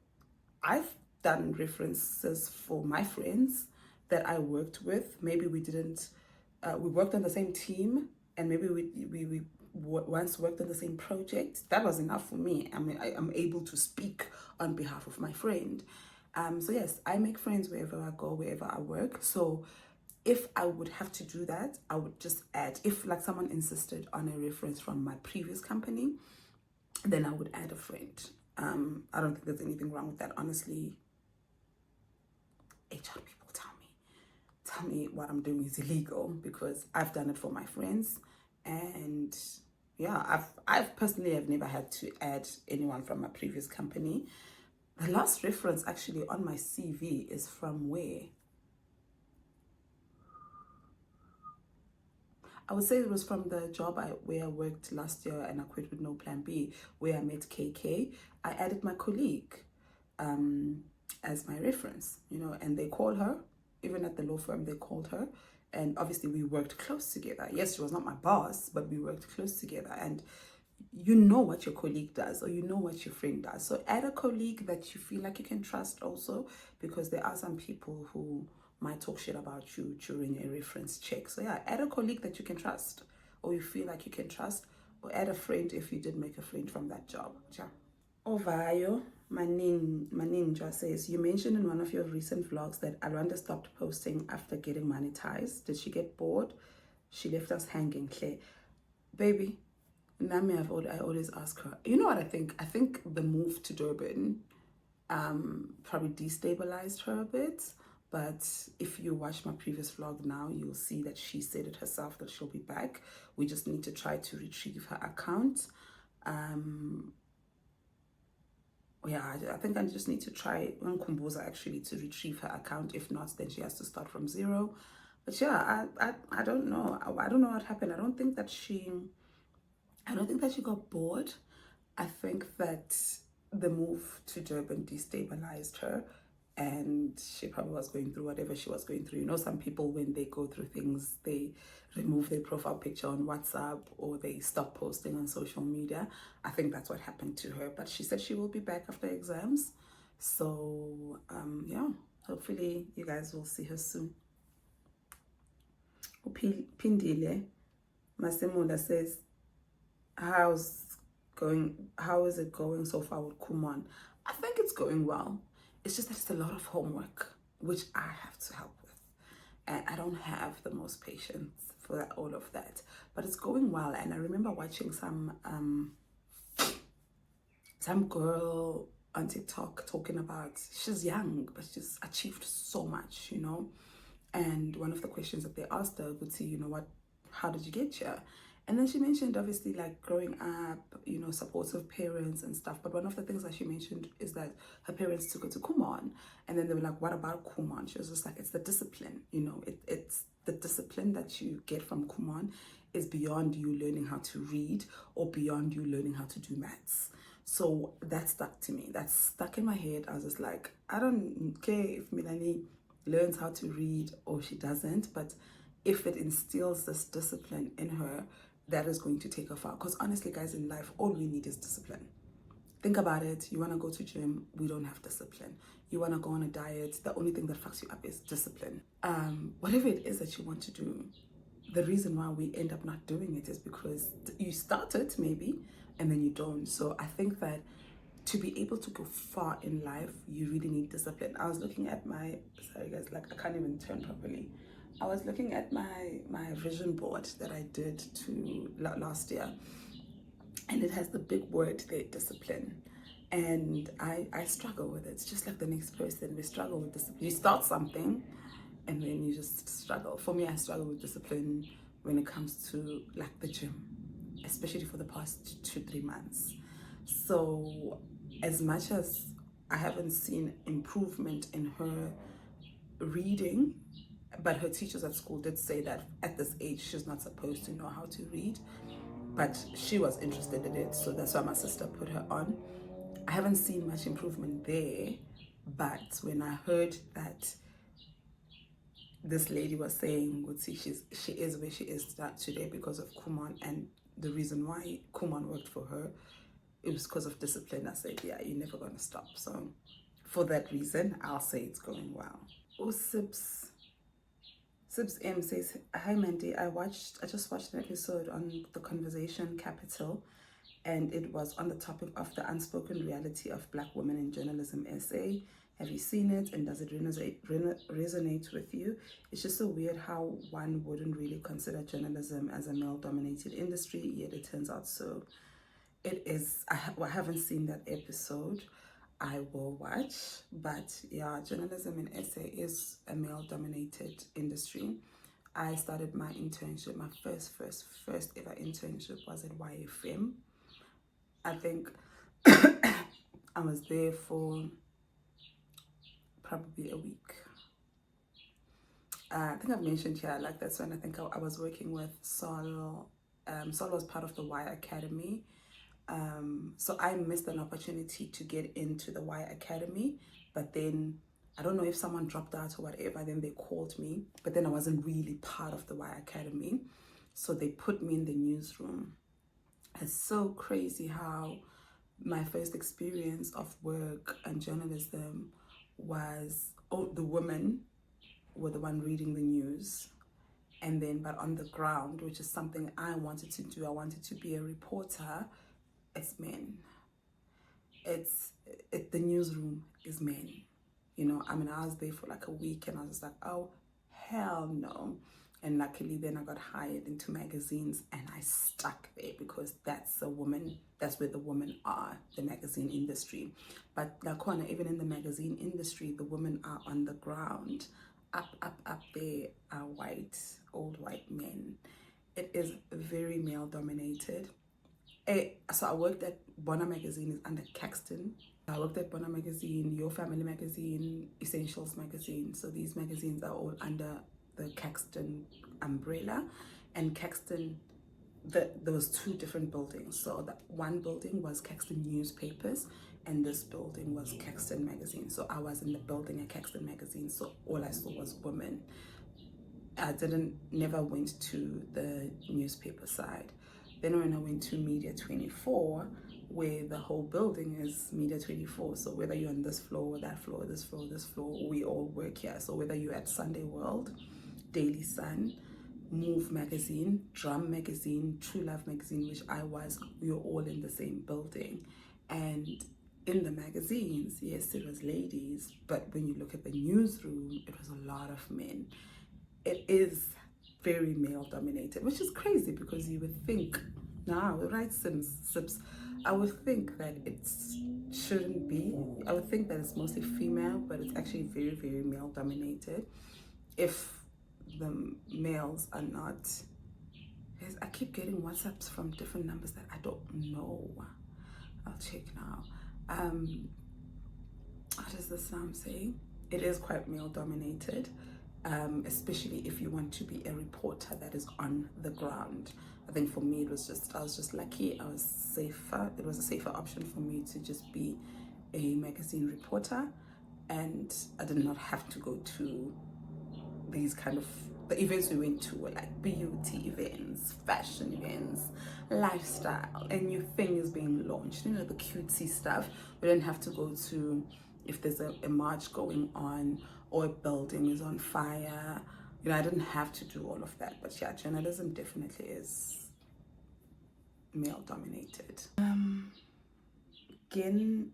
I've done references for my friends that I worked with. Maybe we didn't, we worked on the same team, and maybe we once worked on the same project. That was enough for me. I mean, I'm able to speak on behalf of my friend. So yes, I make friends wherever I go, wherever I work. So if I would have to do that, I would just add, if like someone insisted on a reference from my previous company, then I would add a friend. I don't think there's anything wrong with that. Honestly, HR people tell me what I'm doing is illegal, because I've done it for my friends. And yeah, I've personally have never had to add anyone from my previous company. The last reference actually on my CV is from where? I would say it was from the job where I worked last year and I quit with no plan B, where I met KK. I added my colleague as my reference, you know, and they called her, even at the law firm, they called her. And obviously we worked close together. Yes, she was not my boss, but we worked close together. And you know what your colleague does, or you know what your friend does. So add a colleague that you feel like you can trust also, because there are some people who might talk shit about you during a reference check. So yeah, add a colleague that you can trust, or you feel like you can trust, or add a friend if you did make a friend from that job. Yeah. Ovayo Maninja says, you mentioned in one of your recent vlogs that Alwanda stopped posting after getting monetized. Did she get bored? She left us hanging, Claire. Baby, Nami, I always ask her. You know what I think? I think the move to Durban probably destabilized her a bit. But if you watch my previous vlog now, you'll see that she said it herself that she'll be back. We just need to try to retrieve her account. Yeah, I think I just need to try Nkumbuza actually to retrieve her account. If not, then she has to start from zero. But yeah, I don't know. I don't know what happened. I don't think that she got bored. I think that the move to Durban destabilized her, and she probably was going through whatever she was going through. You know, some people, when they go through things, they remove their profile picture on WhatsApp, or they stop posting on social media. I think that's what happened to her. But she said she will be back after exams. So yeah, hopefully you guys will see her soon. Pindile Masimunda says, how is it going so far with Kuman? I think it's going well. It's just that it's a lot of homework, which I have to help with, and I don't have the most patience for all of that. But it's going well. And I remember watching some girl on TikTok talking about, she's young but she's achieved so much, you know. And one of the questions that they asked her would see, you know, how did you get here? And then she mentioned, obviously, like growing up, you know, supportive parents and stuff. But one of the things that she mentioned is that her parents took her to Kuman. And then they were like, what about Kuman? She was just like, it's the discipline, you know, it's the discipline that you get from Kuman is beyond you learning how to read, or beyond you learning how to do maths. So that stuck to me. That stuck in my head. I was just like, I don't care if Milani learns how to read or she doesn't, but if it instills this discipline in her, that is going to take her far. Because honestly, guys, in life, all you need is discipline. Think about it. You want to go to gym, we don't have discipline. You want to go on a diet, the only thing that fucks you up is discipline. Whatever it is that you want to do, the reason why we end up not doing it is because you start it maybe and then you don't. So I think that to be able to go far in life, you really need discipline. I was looking at my, sorry guys, like I can't even turn properly. I was looking at my vision board that I did last year, and it has the big word there, discipline. And I struggle with it. It's just like the next person. We struggle with discipline. You start something and then you just struggle. For me, I struggle with discipline when it comes to like the gym, especially for the past 2-3 months. So as much as I haven't seen improvement in her reading, but her teachers at school did say that at this age she's not supposed to know how to read, but she was interested in it, so that's why my sister put her on. I haven't seen much improvement there, but when I heard that this lady was saying, she is where she is today because of Kumon, and the reason why Kumon worked for her, it was because of discipline. I said, yeah, you're never gonna stop. So for that reason, I'll say it's going well. Oh, Sibs M says, hi Mandy, I just watched an episode on the Conversation Capital, and it was on the topic of the unspoken reality of Black women in journalism SA. Have you seen it, and does it resonate with you? It's just so weird how one wouldn't really consider journalism as a male-dominated industry, yet it turns out so. It is. I haven't seen that episode. I will watch, but yeah, journalism in SA is a male-dominated industry. I started my internship, my first ever internship was at YFM. I think I was there for probably a week. I think I've mentioned here, like that's when I think I was working with Sol. Sol was part of the Y Academy. So I missed an opportunity to get into the Y Academy, but then I don't know if someone dropped out or whatever, then they called me, but then I wasn't really part of the Y Academy. So they put me in the newsroom. It's so crazy how my first experience of work and journalism was, the women were the one reading the news, and then but on the ground, which is something I wanted to do, I wanted to be a reporter, it's men. The newsroom is men, you know. I mean, I was there for like a week and I was just like, oh hell no. And luckily then I got hired into magazines and I stuck there because that's where the women are, the magazine industry. But Lakona, even in the magazine industry, the women are on the ground. Up there are old white men. It is very male dominated. So I worked at Bonner Magazine, is under Caxton. I worked at Bonner Magazine, Your Family Magazine, Essentials Magazine. So these magazines are all under the Caxton umbrella. And Caxton, there was 2 different buildings. So that one building was Caxton Newspapers and this building was Caxton Magazine. So I was in the building at Caxton Magazine, so all I saw was women. I never went to the newspaper side. Then when I went to Media 24, where the whole building is Media 24, so whether you're on this floor, that floor, this floor, this floor, we all work here. So whether you're at Sunday World, Daily Sun, Move Magazine, Drum Magazine, True Love Magazine, which I was, we were all in the same building. And in the magazines, yes, it was ladies, but when you look at the newsroom, it was a lot of men. It is very male dominated, which is crazy because you would think, now, right, Sips, I would think that it shouldn't be. I would think that it's mostly female, but it's actually very, very male dominated. If the males are not, I keep getting WhatsApps from different numbers that I don't know. I'll check now. What does this say? It is quite male dominated. Especially if you want to be a reporter that is on the ground. I think for me, I was just lucky. I was safer. It was a safer option for me to just be a magazine reporter, and I did not have to go to these kind of, the events we went to were like beauty events, fashion events, lifestyle, and new things being launched, you know, the cutesy stuff. We didn't have to go to, if there's a march going on or a building is on fire, you know, I didn't have to do all of that. But yeah, journalism definitely is male dominated. Again,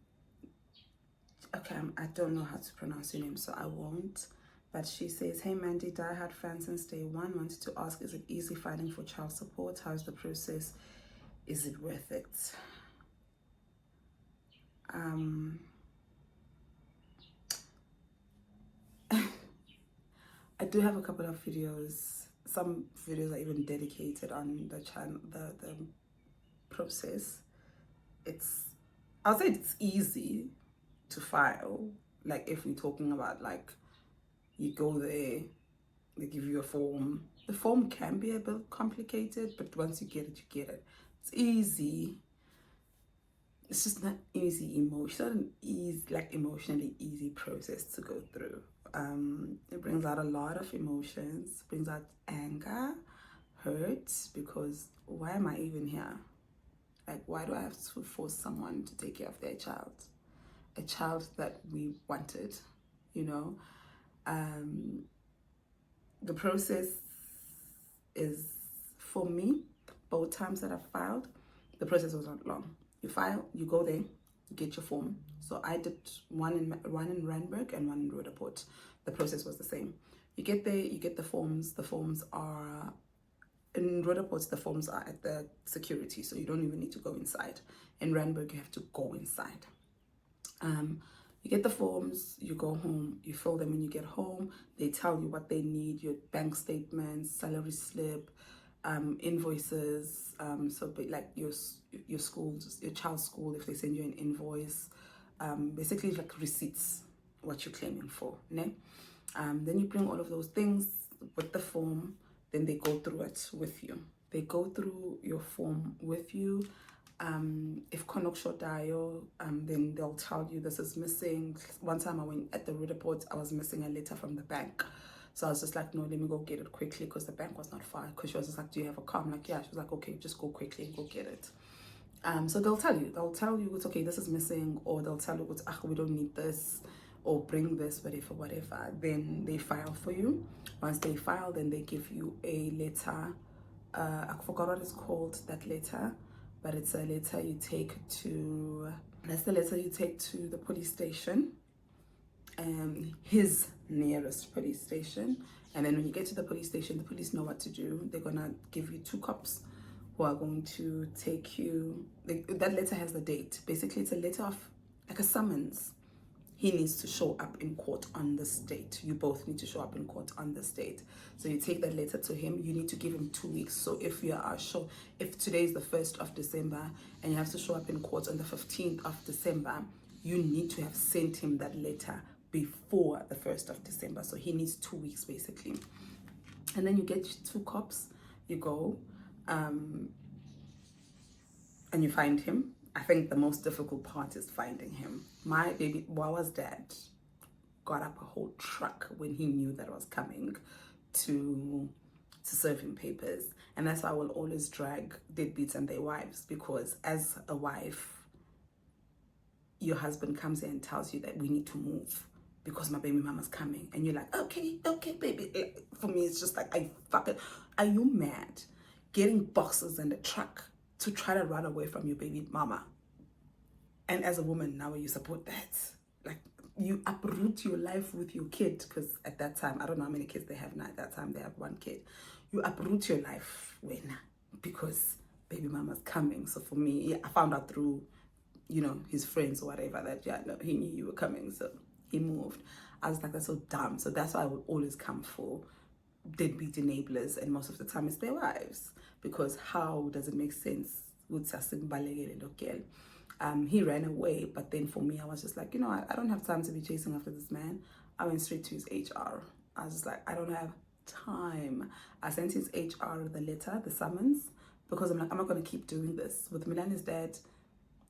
okay, I don't know how to pronounce your name, so I won't. But she says, hey Mandy, diehard fan since day one. Wanted to ask, is it easy fighting for child support? How's the process? Is it worth it? I do have a couple of videos some videos are even dedicated on the channel, the process. I'll say it's easy to file. Like if we're talking about like you go there, they give you a form. The form can be a bit complicated, but once you get it, you get it. It's easy. It's just not easy emotionally easy process to go through. It brings out a lot of emotions, brings out anger, hurt, because why am I even here? Like, why do I have to force someone to take care of their child? A child that we wanted, you know? The process is, for me, both times that I've filed, the process was not long. You file, you go there, you get your form. So I did one in Randburg and one in Roodepoort. The process was the same. You get there, you get the forms. The forms are, in Roodepoort, the forms are at the security, so you don't even need to go inside. In Randburg, you have to go inside. You get the forms, you go home, you fill them when you get home. They tell you what they need, your bank statements, salary slip, invoices, so like your schools, your child's school, if they send you an invoice, basically like receipts, what you're claiming for, né? Then you bring all of those things with the form, then they go through it with you. They go through your form with you. If Konokshot then they'll tell you this is missing. One time I went at the Roodepoort, I was missing a letter from the bank. So I was just like, no, let me go get it quickly, because the bank was not far. Because she was just like, do you have a car? I'm like, yeah. She was like, okay, just go quickly and go get it. So they'll tell you it's okay, this is missing, or they'll tell you it's, we don't need this, or bring this, whatever. Then they file for you. Once they file, then they give you a letter. I forgot what it's called, that letter, but it's a letter you take to, that's the letter you take to the police station, his nearest police station. And then when you get to the police station, the police know what to do. They're gonna give you 2 cops who are going to take you. That letter has the date. Basically, it's a letter of, like a summons. He needs to show up in court on this date. You both need to show up in court on this date. So you take that letter to him. You need to give him 2 weeks. So if you are sure, if today is the 1st of December and you have to show up in court on the 15th of December, you need to have sent him that letter before the 1st of December. So he needs 2 weeks basically. And then you get 2 cops, you go, and you find him. I think the most difficult part is finding him. My baby Wawa's dad got up a whole truck when he knew that I was coming to serve him papers. And that's why I will always drag deadbeats and their wives, because as a wife, your husband comes in and tells you that we need to move because my baby mama's coming. And you're like, okay, baby. For me, it's just like, are you mad? Getting boxes in the truck to try to run away from your baby mama. And as a woman, now you support that. Like, you uproot your life with your kid, because at that time, I don't know how many kids they have now. At that time, they have 1 kid. You uproot your life when, because baby mama's coming. So for me, I found out through, you know, his friends or whatever that, yeah, no, he knew you were coming. So he moved. I was like, that's so dumb. So that's why I would always come for deadbeat enablers, and most of the time it's their wives, because how does it make sense? He ran away, but then for me, I was just like, you know, I don't have time to be chasing after this man. I went straight to his HR. I was just like, I don't have time. I sent his HR the letter, the summons, because I'm like, I'm not going to keep doing this. With Milani's dad,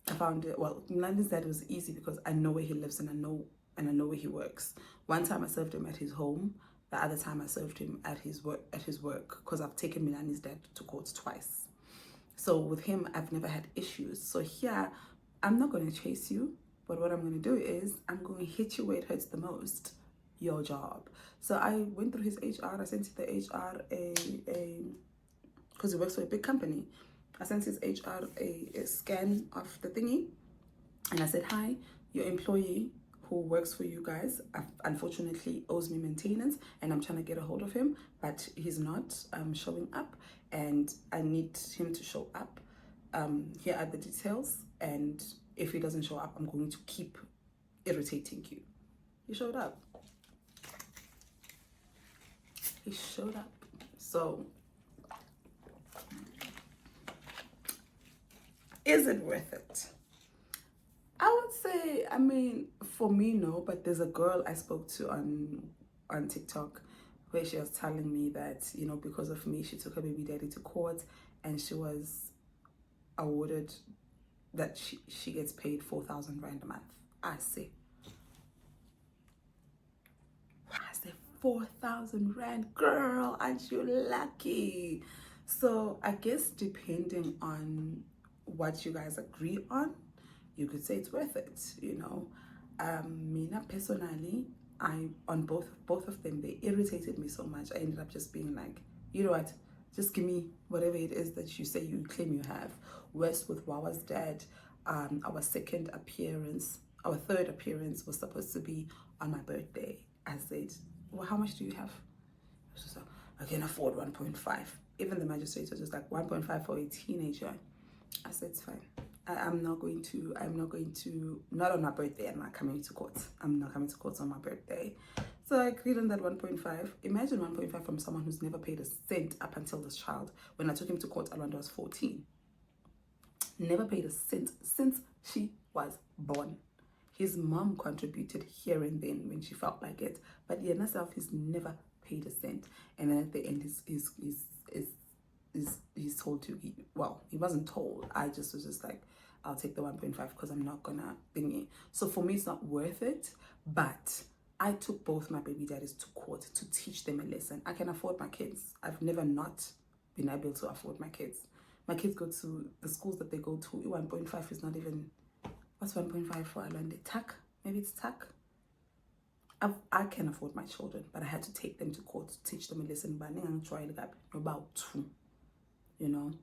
I found it, well, Milani's dad was easy because I know where he lives and I know where he works. One time I served him at his home. The other time I served him at his work, because I've taken Milani's dad to court twice. So with him, I've never had issues. So here, I'm not going to chase you, but what I'm going to do is I'm going to hit you where it hurts the most, your job. So I went through his HR. I sent the HR because he works for a big company. I sent his HR a scan of the thingy, and I said, hi, your employee who works for you guys unfortunately owes me maintenance, and I'm trying to get a hold of him, but he's not showing up, and I need him to show up. Here are the details, and if he doesn't show up, I'm going to keep irritating you. He showed up. So, is it worth it? I would say, I mean, for me, no, but there's a girl I spoke to on TikTok where she was telling me that, you know, because of me, she took her baby daddy to court and she was awarded that she gets paid 4,000 rand a month. I say 4,000 rand, girl, aren't you lucky? So I guess depending on what you guys agree on, you could say it's worth it, you know. Mina personally, I on both of them, they irritated me so much. I ended up just being like, you know what, just give me whatever it is that you say you claim you have. Worse with Wawa's dad, our third appearance was supposed to be on my birthday. I said, well, how much do you have? So I can afford 1.5. Even the magistrate was just like 1.5 for a teenager. I said it's fine. I'm not going to, not on my birthday, I'm not coming to court. I'm not coming to court on my birthday. So I agreed on that 1.5. Imagine 1.5 from someone who's never paid a cent up until this child. When I took him to court, Alwanda was 14. Never paid a cent since she was born. His mom contributed here and then when she felt like it, but Yana self, he's never paid a cent. And then at the end, he's told to, he wasn't told. I just was just like, I'll take the 1.5 because I'm not gonna thingy. So for me, it's not worth it, but I took both my baby daddies to court to teach them a lesson. I can afford my kids. I've never not been able to afford my kids. My kids go to the schools that they go to. 1.5 is not even, what's 1.5 for Alwanda? Tuck? Maybe it's tuck. I can afford my children, but I had to take them to court to teach them a lesson. But I'm trying to about 2, you know.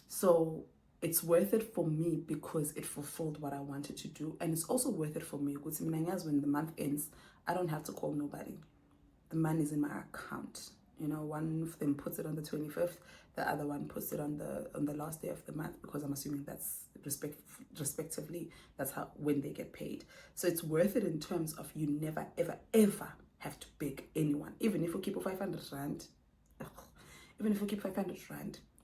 So it's worth it for me because it fulfilled what I wanted to do, and it's also worth it for me because when the month ends, I don't have to call nobody. The money's in my account. You know, one of them puts it on the 25th, the other one puts it on the last day of the month, because I'm assuming that's respectively, that's when they get paid. So it's worth it in terms of you never ever ever have to beg anyone. Even if you keep 500 rand,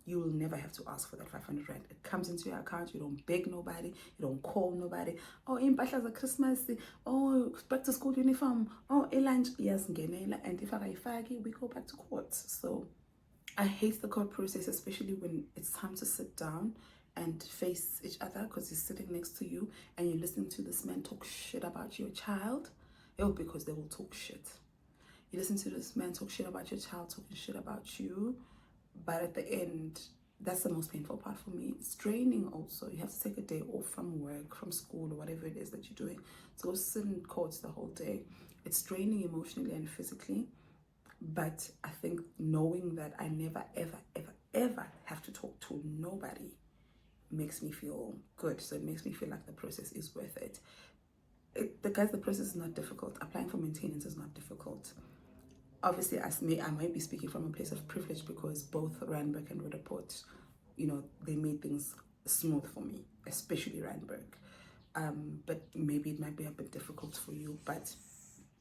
you will never have to ask for that 500 rand. It comes into your account. You don't beg nobody. You don't call nobody. Oh, impahla za Christmas. Oh, back to school uniform. Oh, lunch. Yes, ngenela. And if I fagi, we go back to court. So I hate the court process, especially when it's time to sit down and face each other, because he's sitting next to you and you're listening to this man talk shit about your child. Oh, because they will talk shit. You listen to this man talk shit about your child, talking shit about you. But at the end, that's the most painful part for me. It's draining also. You have to take a day off from work, from school, or whatever it is that you're doing. So go sit in court the whole day. It's draining emotionally and physically. But I think knowing that I never, ever, ever, ever have to talk to nobody makes me feel good. So it makes me feel like the process is worth it. The process is not difficult. Applying for maintenance is not difficult. Obviously, as me, I might be speaking from a place of privilege because both Randburg and Rudaport, you know, they made things smooth for me, especially Randburg. But maybe it might be a bit difficult for you, but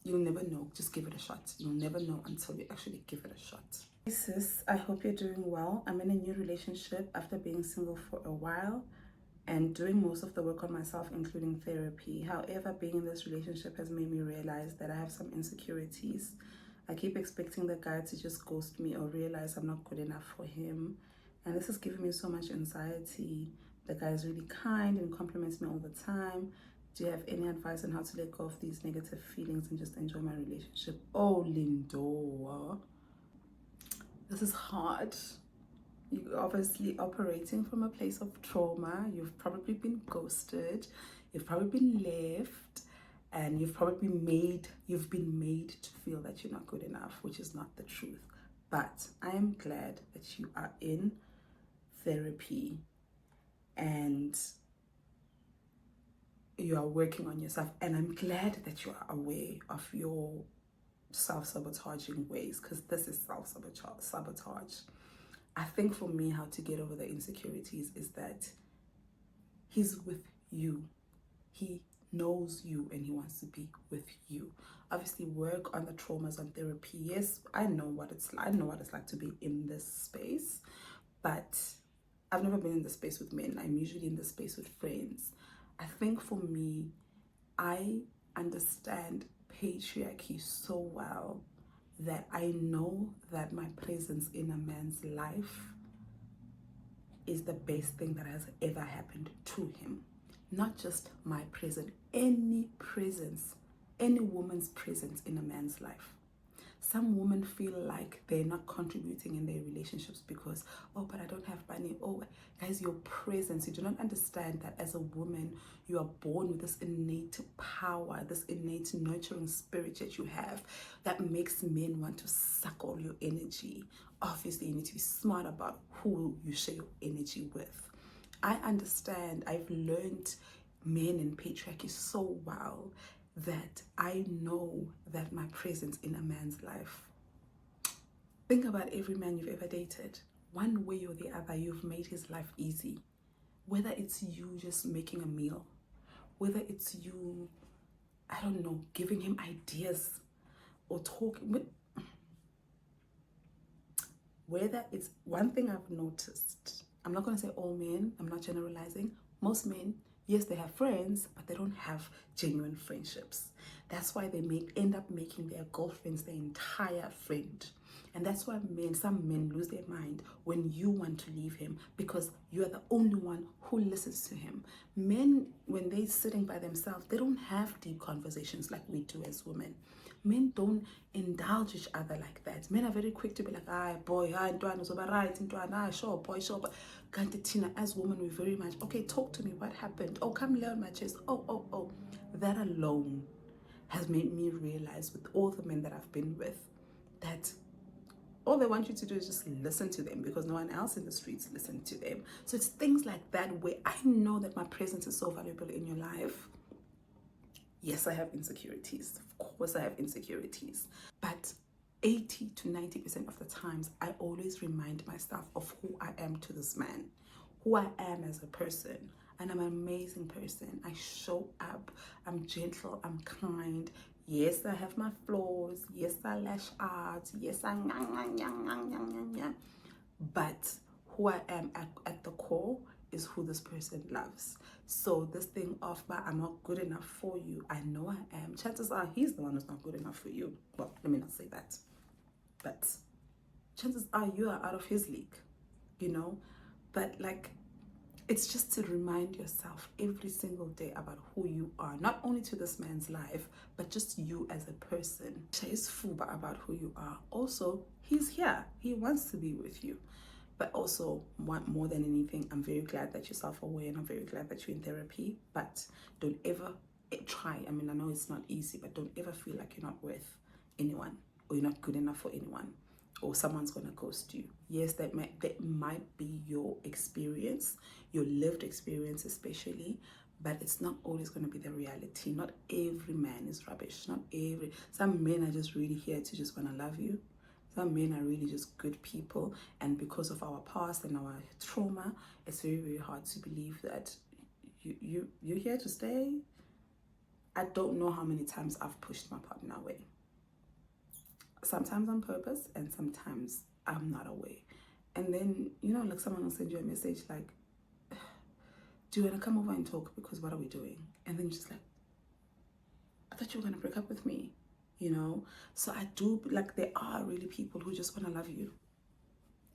you'll never know. Just give it a shot. You'll never know until you actually give it a shot. Hey sis, I hope you're doing well. I'm in a new relationship after being single for a while and doing most of the work on myself, including therapy. However, being in this relationship has made me realize that I have some insecurities. I keep expecting the guy to just ghost me or realize I'm not good enough for him. And this is giving me so much anxiety. The guy is really kind and compliments me all the time. Do you have any advice on how to let go of these negative feelings and just enjoy my relationship? Oh, Lindo. This is hard. You're obviously operating from a place of trauma. You've probably been ghosted. You've probably been left. And you've been made to feel that you're not good enough, which is not the truth. But I am glad that you are in therapy and you are working on yourself. And I'm glad that you are aware of your self-sabotaging ways, because this is self-sabotage. I think for me, how to get over the insecurities is that he's with you. He knows you and he wants to be with you. obviously work on the traumas on therapy. Yes, I know what it's like. I know what it's like to be in this space, but I've never been in the space with men. I'm usually in the space with friends. I think for me, I understand patriarchy so well that I know that my presence in a man's life is the best thing that has ever happened to him. Not just my presence, any presence, any woman's presence in a man's life. Some women feel like they're not contributing in their relationships because, oh, but I don't have money. Oh, guys, your presence. You do not understand that as a woman, you are born with this innate power, this innate nurturing spirit that you have that makes men want to suck all your energy. Obviously, you need to be smart about who you share your energy with. I understand. I've learned men in patriarchy so well that I know that my presence in a man's life. Think about every man you've ever dated. One way or the other, you've made his life easy. Whether it's you just making a meal, whether it's you, I don't know, giving him ideas or talking with. Whether it's one thing I've noticed, I'm not going to say all men, I'm not generalizing. Most men, yes, they have friends, but they don't have genuine friendships. That's why they end up making their girlfriends their entire friend. And that's why some men lose their mind when you want to leave him because you are the only one who listens to him. Men, when they're sitting by themselves, they don't have deep conversations like we do as women. Men don't indulge each other like that. Men are very quick to be like, ah, boy, ah, ntwana uzoba right, ntwana, sure, boy, sure. But kanti thina as women, we're very much, okay, talk to me, what happened? Oh, come lay on my chest. Oh. That alone has made me realize with all the men that I've been with that all they want you to do is just listen to them because no one else in the streets listen to them. So it's things like that where I know that my presence is so valuable in your life. Yes, I have insecurities. Of course I have insecurities. But 80 to 90% of the times, I always remind myself of who I am to this man, who I am as a person. And I'm an amazing person. I show up. I'm gentle. I'm kind. Yes, I have my flaws. Yes, I lash out. Yes, I but who I am at the core is who this person loves. So this thing of, but I'm not good enough for you, I know I am. Chances are he's the one who's not good enough for you. Well, let me not say that. But chances are you are out of his league, you know? But like, it's just to remind yourself every single day about who you are, not only to this man's life, but just you as a person. Chase fuba about who you are. Also, he's here. He wants to be with you. But also, more than anything, I'm very glad that you're self-aware and I'm very glad that you're in therapy. But don't ever try. I mean, I know it's not easy, but don't ever feel like you're not worth anyone or you're not good enough for anyone or someone's going to ghost you. Yes, that might be your experience, your lived experience especially, but it's not always going to be the reality. Not every man is rubbish. Some men are just really here to just want to love you. Some men are really just good people, and because of our past and our trauma, it's very, very hard to believe that you're here to stay. I don't know how many times I've pushed my partner away. Sometimes on purpose, and sometimes I'm not aware. And then, you know, like someone will send you a message like, do you want to come over and talk? Because what are we doing? And then you're just like, I thought you were going to break up with me. You know, so I do, like, there are really people who just want to love you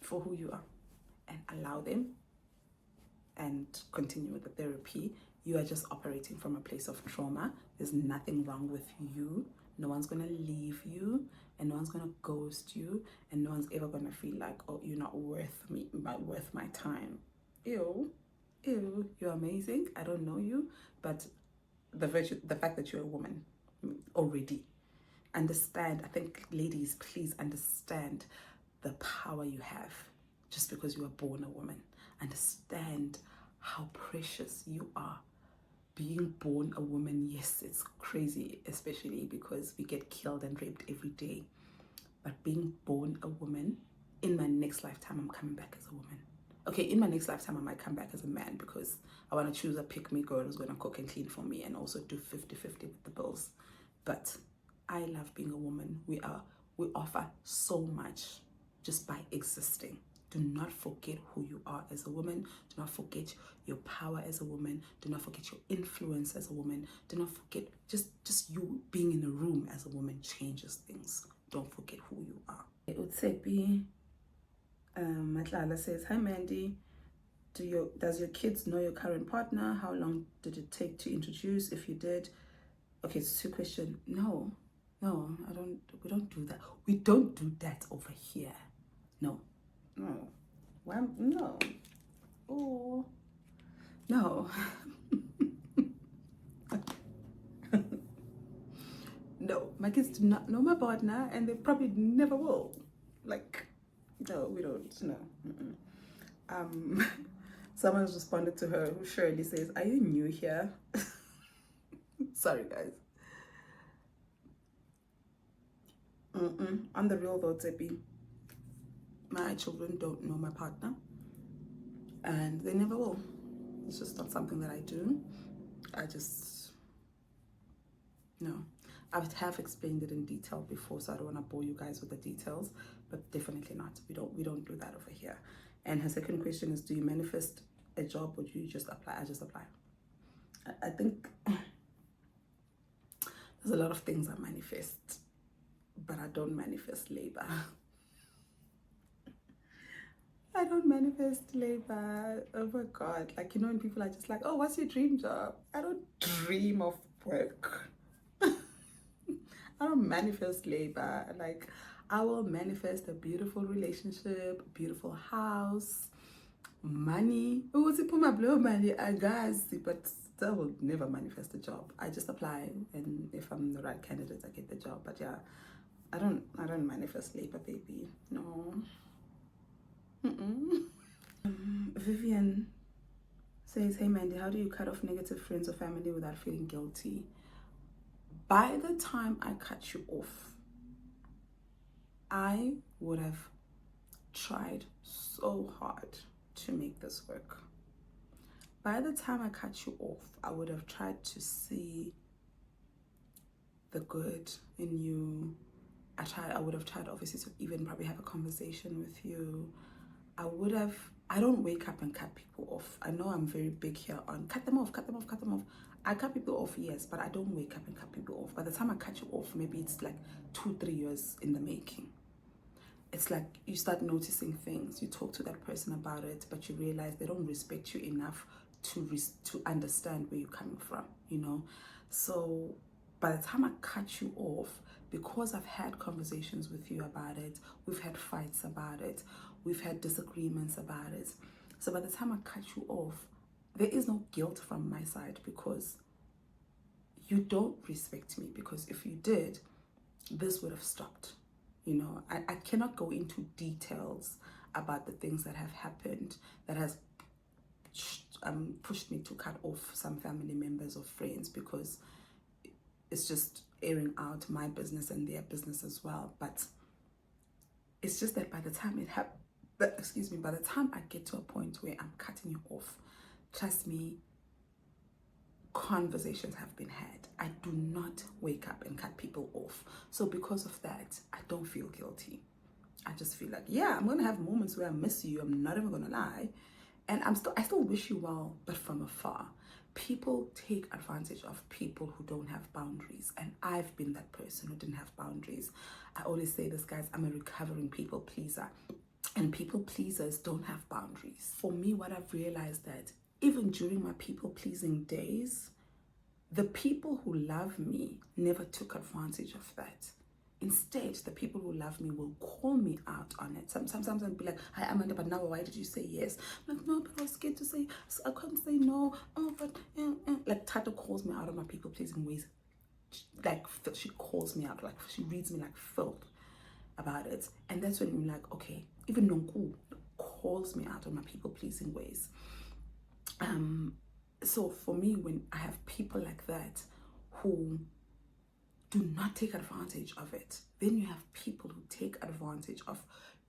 for who you are and allow them and continue with the therapy. You are just operating from a place of trauma. There's nothing wrong with you. No one's going to leave you and no one's going to ghost you and no one's ever going to feel like, oh, you're not worth my time. Ew, you're amazing. I don't know you, but the fact that you're a woman already. Understand, I think ladies, please understand the power you have just because you were born a woman. Understand how precious you are. Being born a woman, yes, it's crazy, especially because we get killed and raped every day. But being born a woman, in my next lifetime, I'm coming back as a woman. Okay, in my next lifetime, I might come back as a man because I want to choose a pick-me girl who's going to cook and clean for me and also do 50-50 with the bills. But I love being a woman. We offer so much just by existing. Do not forget who you are as a woman. Do not forget your power as a woman. Do not forget your influence as a woman. Do not forget just you being in a room as a woman changes things. Don't forget who you are. Utsepi Matlala says, hi Mandy. Does your kids know your current partner? How long did it take to introduce, if you did? Okay, it's 2 questions. No, I don't. We don't do that. We don't do that over here. No. Why? No. Oh. No. No, my kids do not know my partner, and they probably never will. Like, no, we don't. No. Someone has responded to her who Shirley says, are you new here? Sorry, guys. On the real though, Tsepi, my children don't know my partner, and they never will. It's just not something that I do. No. I have explained it in detail before, so I don't want to bore you guys with the details, but definitely not. We don't do that over here. And her second question is, do you manifest a job or do you just apply? I just apply. I think there's a lot of things I manifest, but I don't manifest labor. I don't manifest labor. Oh my God. Like, you know, when people are just like, oh, what's your dream job? I don't dream of work. I don't manifest labor. Like, I will manifest a beautiful relationship, a beautiful house, money. Oh, put my blow money, I guess, but that will never manifest a job. I just apply, and if I'm the right candidate, I get the job. But yeah, I don't manifest labor, baby. No. Vivian says, hey Mandy, how do you cut off negative friends or family without feeling guilty? By the time I cut you off, I would have tried so hard to make this work. By the time I cut you off, I would have tried to see the good in you. I would have tried obviously to even probably have a conversation with you. I don't wake up and cut people off. I know I'm very big here on cut them off. I cut people off, yes, but I don't wake up and cut people off. By the time I cut you off, maybe it's like 2-3 years in the making. It's like you start noticing things. You talk to that person about it, but you realize they don't respect you enough to understand where you're coming from, you know? So by the time I cut you off, because I've had conversations with you about it, we've had fights about it, we've had disagreements about it. So by the time I cut you off, there is no guilt from my side because you don't respect me. Because if you did, this would have stopped. You know, I cannot go into details about the things that have happened that has pushed me to cut off some family members or friends, because it's just airing out my business and their business as well. But it's just that by the time by the time I get to a point where I'm cutting you off, trust me, conversations have been had. I do not wake up and cut people off. So because of that, I don't feel guilty. I just feel like, yeah, I'm gonna have moments where I miss you. I'm not even gonna lie. And I still wish you well, but from afar. People take advantage of people who don't have boundaries. And I've been that person who didn't have boundaries. I always say this, guys, I'm a recovering people pleaser. And people pleasers don't have boundaries. For me, what I've realized that even during my people pleasing days, the people who love me never took advantage of that. Instead, the people who love me will call me out on it. Sometimes I'll be like, hi Amanda, but now why did you say yes? I'm like, no, but I was scared to say, I couldn't say no. Oh, but like Tata calls me out on my people pleasing ways. Like she calls me out, like she reads me like filth about it. And that's when you're like, okay, even Nonku calls me out on my people pleasing ways. So for me, when I have people like that who do not take advantage of it, then you have people who take advantage of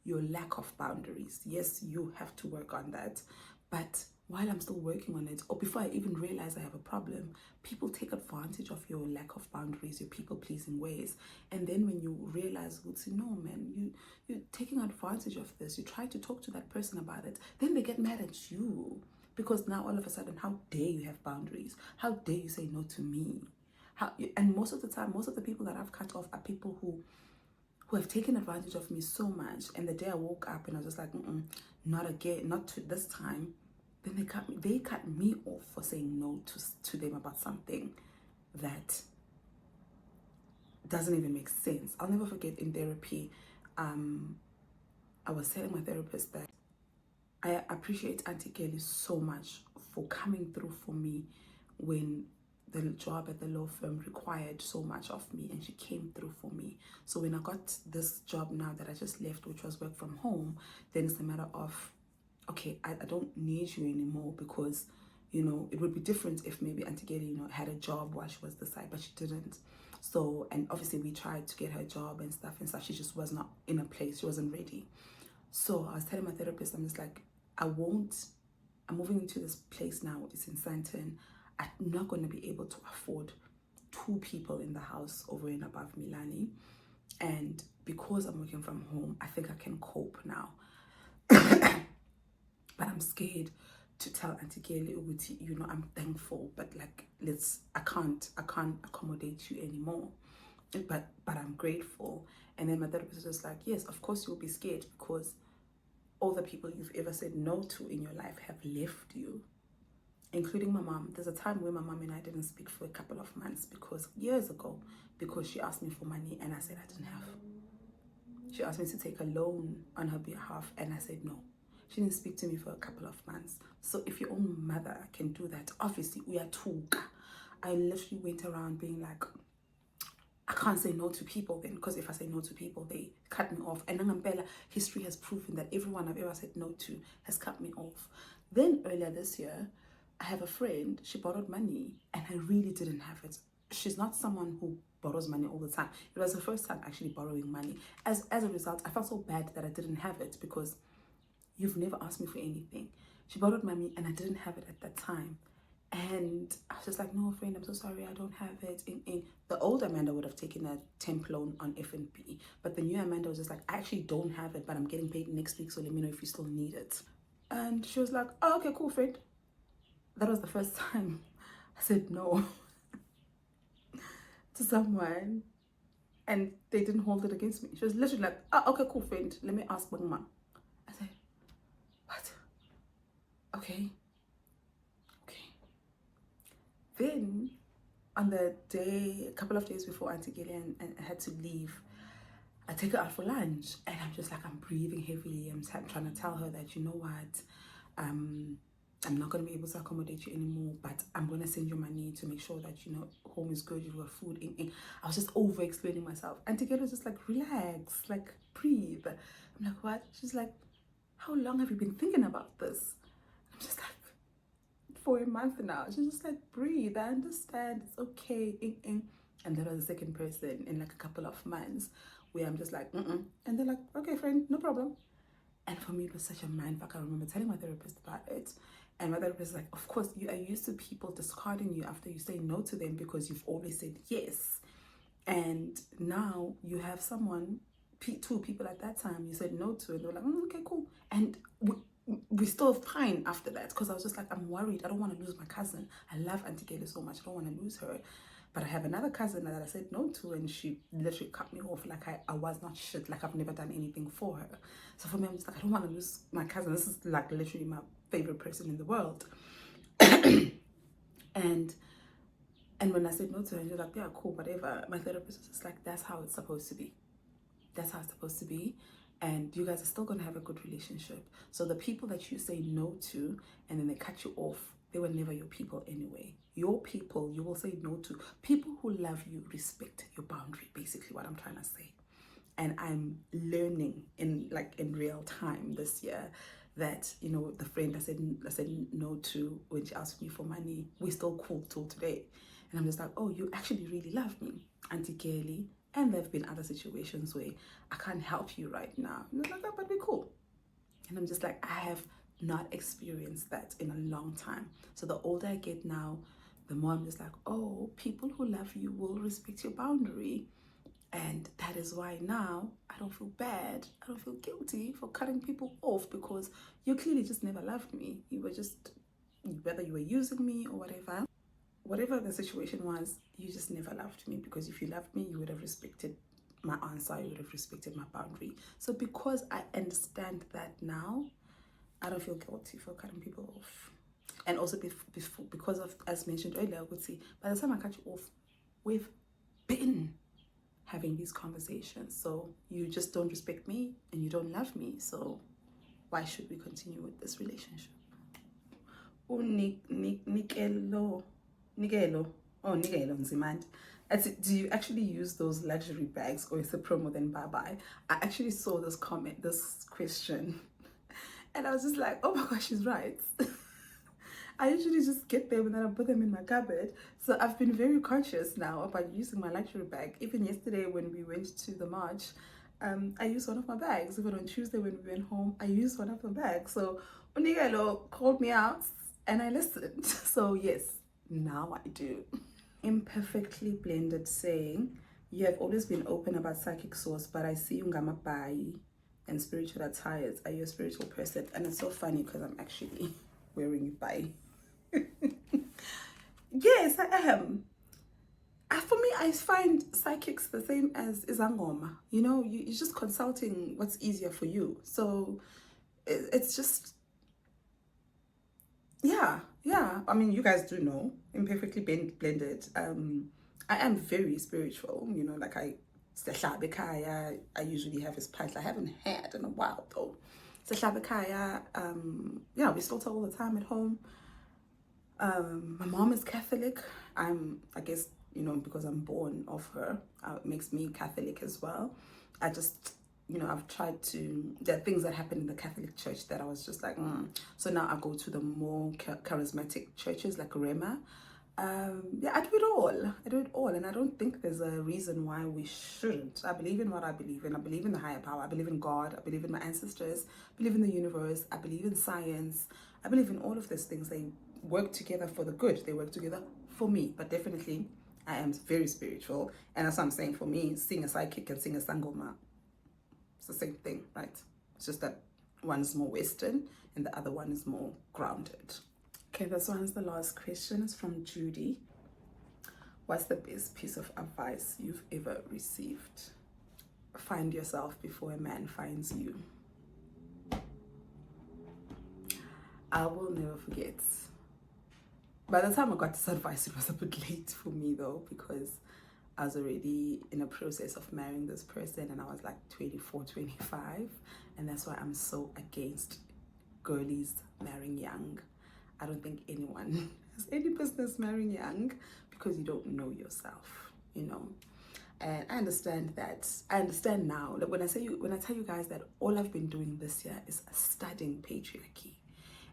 your lack of boundaries. Yes, you have to work on that, but while I'm still working on it, or before I even realize I have a problem, people take advantage of your lack of boundaries, your people-pleasing ways. And then when you realize, no, man, you're taking advantage of this, you try to talk to that person about it, then they get mad at you. Because now all of a sudden, how dare you have boundaries? How dare you say no to me? And most of the time, most of the people that I've cut off are people who have taken advantage of me so much. And the day I woke up and I was just like, not again, not to this time. Then they cut me off for saying no to them about something that doesn't even make sense. I'll never forget in therapy, I was telling my therapist that I appreciate Auntie Kelly so much for coming through for me when the job at the law firm required so much of me, and she came through for me. So when I got this job now that I just left, which was work from home, then it's a matter of, okay, I don't need you anymore, because, you know, it would be different if maybe Auntie Kelly, you know, had a job while she was this side, but she didn't. So, and obviously we tried to get her job and stuff, she just was not in a place, she wasn't ready. So I was telling my therapist, I'm just like, I'm moving into this place now, it's in Sandton. I'm not going to be able to afford 2 people in the house over and above Milani. And because I'm working from home, I think I can cope now. But I'm scared to tell Auntie Kelly, you know, I'm thankful, but like, I can't accommodate you anymore. But I'm grateful. And then my therapist was just like, yes, of course you'll be scared, because all the people you've ever said no to in your life have left you, including my mom. There's a time where my mom and I didn't speak for a couple of months, years ago, because she asked me for money and I said I didn't have. She asked me to take a loan on her behalf and I said no. She didn't speak to me for a couple of months. So if your own mother can do that, obviously we are too. I literally went around being like, I can't say no to people then, because if I say no to people, they cut me off. And Nangambela, history has proven that everyone I've ever said no to has cut me off. Then earlier this year, I have a friend, she borrowed money and I really didn't have it. She's not someone who borrows money all the time. It was the first time actually borrowing money. As a result, I felt so bad that I didn't have it, because you've never asked me for anything. She borrowed money and I didn't have it at that time. And I was just like, no, friend, I'm so sorry, I don't have it. The old Amanda would have taken a temp loan on F&B, but the new Amanda was just like, I actually don't have it, but I'm getting paid next week, so let me know if you still need it. And she was like, oh, okay, cool, friend. That was the first time I said no to someone, and they didn't hold it against me. She was literally like, oh, okay, cool, friend, let me ask Mama. I said, what? Okay. Then on the day, a couple of days before Auntie Gillian and I had to leave, I take her out for lunch and I'm just like, I'm breathing heavily. I'm trying to tell her that, you know what, I'm not going to be able to accommodate you anymore, but I'm going to send you money to make sure that, you know, home is good, you've got food. I was just over explaining myself. Auntie Gillian was just like, relax, like breathe. I'm like, what? She's like, how long have you been thinking about this? I'm just like, for a month now. She's just like, breathe, I understand, it's okay. And there was a second person in like a couple of months where I'm just like, and they're like, okay, friend, no problem. And for me, it was such a mindfuck. I remember telling my therapist about it, and my therapist was like, of course, you are used to people discarding you after you say no to them because you've always said yes. And now you have someone, 2 people at that time you said no to, and they're like, okay, cool. And we're still fine after that, because I was just like, I'm worried. I don't want to lose my cousin. I love Auntie Kelly so much. I don't want to lose her. But I have another cousin that I said no to, and she literally cut me off like I was not shit, like I've never done anything for her. So for me, I'm just like, I don't want to lose my cousin. This is like literally my favorite person in the world. and when I said no to her, she was like, yeah, cool, whatever. My therapist was just like, that's how it's supposed to be. That's how it's supposed to be. And you guys are still going to have a good relationship. So the people that you say no to and then they cut you off, they were never your people anyway. Your people, you will say no to. People who love you respect your boundary, basically what I'm trying to say. And I'm learning in real time this year that, you know, the friend I said no to when she asked me for money, we're still cool till today. And I'm just like, oh, you actually really love me, Auntie Kelly. And there have been other situations where I can't help you right now. And they're like, oh, but we're cool. And I'm just like, I have not experienced that in a long time. So the older I get now, the more I'm just like, oh, people who love you will respect your boundary. And that is why now I don't feel bad. I don't feel guilty for cutting people off, because you clearly just never loved me. You were just, whether you were using me or whatever the situation was, you just never loved me, because if you loved me, you would have respected my answer, you would have respected my boundary. So because I understand that now, I don't feel guilty for cutting people off. And also because of, as mentioned earlier, I would say, by the time I cut you off, we've been having these conversations. So you just don't respect me and you don't love me. So why should we continue with this relationship? Nikelo Nzimand. Do you actually use those luxury bags, or is it promo then bye-bye? I actually saw this question, and I was just like, oh my gosh, she's right. I usually just get them and then I put them in my cupboard. So I've been very conscious now about using my luxury bag. Even yesterday when we went to the march, I used one of my bags. Even on Tuesday when we went home, I used one of the bags. So Unigelo called me out and I listened. So yes, now I do. Imperfectly Blended saying, you have always been open about psychic source, but I see you ngamabai and spiritual attires. Are you a spiritual person? And it's so funny because I'm actually wearing it by. Yes, I am. For me, I find psychics the same as Izangoma. You know, you're just consulting what's easier for you. So it's just, yeah. I mean, you guys do know, Imperfectly Blended. I am very spiritual. You know, like I usually have his patch. I haven't had in a while though. Yeah, we slaughter all the time at home. My mom is Catholic. I guess, you know, because I'm born of her, it makes me Catholic as well. I just, you know, I've tried to, there are things that happen in the Catholic Church that I was just like, So now I go to the more charismatic churches like Rema. Yeah, I do it all. And I don't think there's a reason why we shouldn't. I believe in what I believe in. I believe in the higher power. I believe in God. I believe in my ancestors. I believe in the universe. I believe in science. I believe in all of these things. They work together for the good. They work together for me. But definitely, I am very spiritual. And as I'm saying, for me, seeing a psychic and seeing a sangoma, it's the same thing, right? It's just that one is more Western and the other one is more grounded. Okay, this one's the last question. It's from Judy. What's the best piece of advice you've ever received? Find yourself before a man finds you. I will never forget. By the time I got this advice, it was a bit late for me though, because I was already in a process of marrying this person and I was like 24, 25. And that's why I'm so against girlies marrying young. I don't think anyone has any business marrying young, because you don't know yourself, you know. And I understand that. I understand now. Like when I tell you guys that all I've been doing this year is studying patriarchy,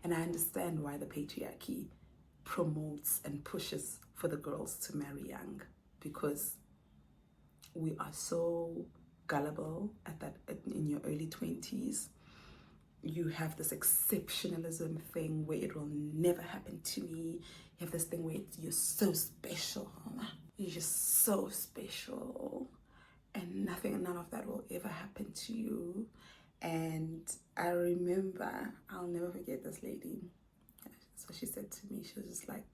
and I understand why the patriarchy promotes and pushes for the girls to marry young, because we are so gullible in your early 20s. You have this exceptionalism thing where it will never happen to me. You have this thing where you're so special. You're just so special. And none of that will ever happen to you. And I remember, I'll never forget this lady. So she said to me, she was just like,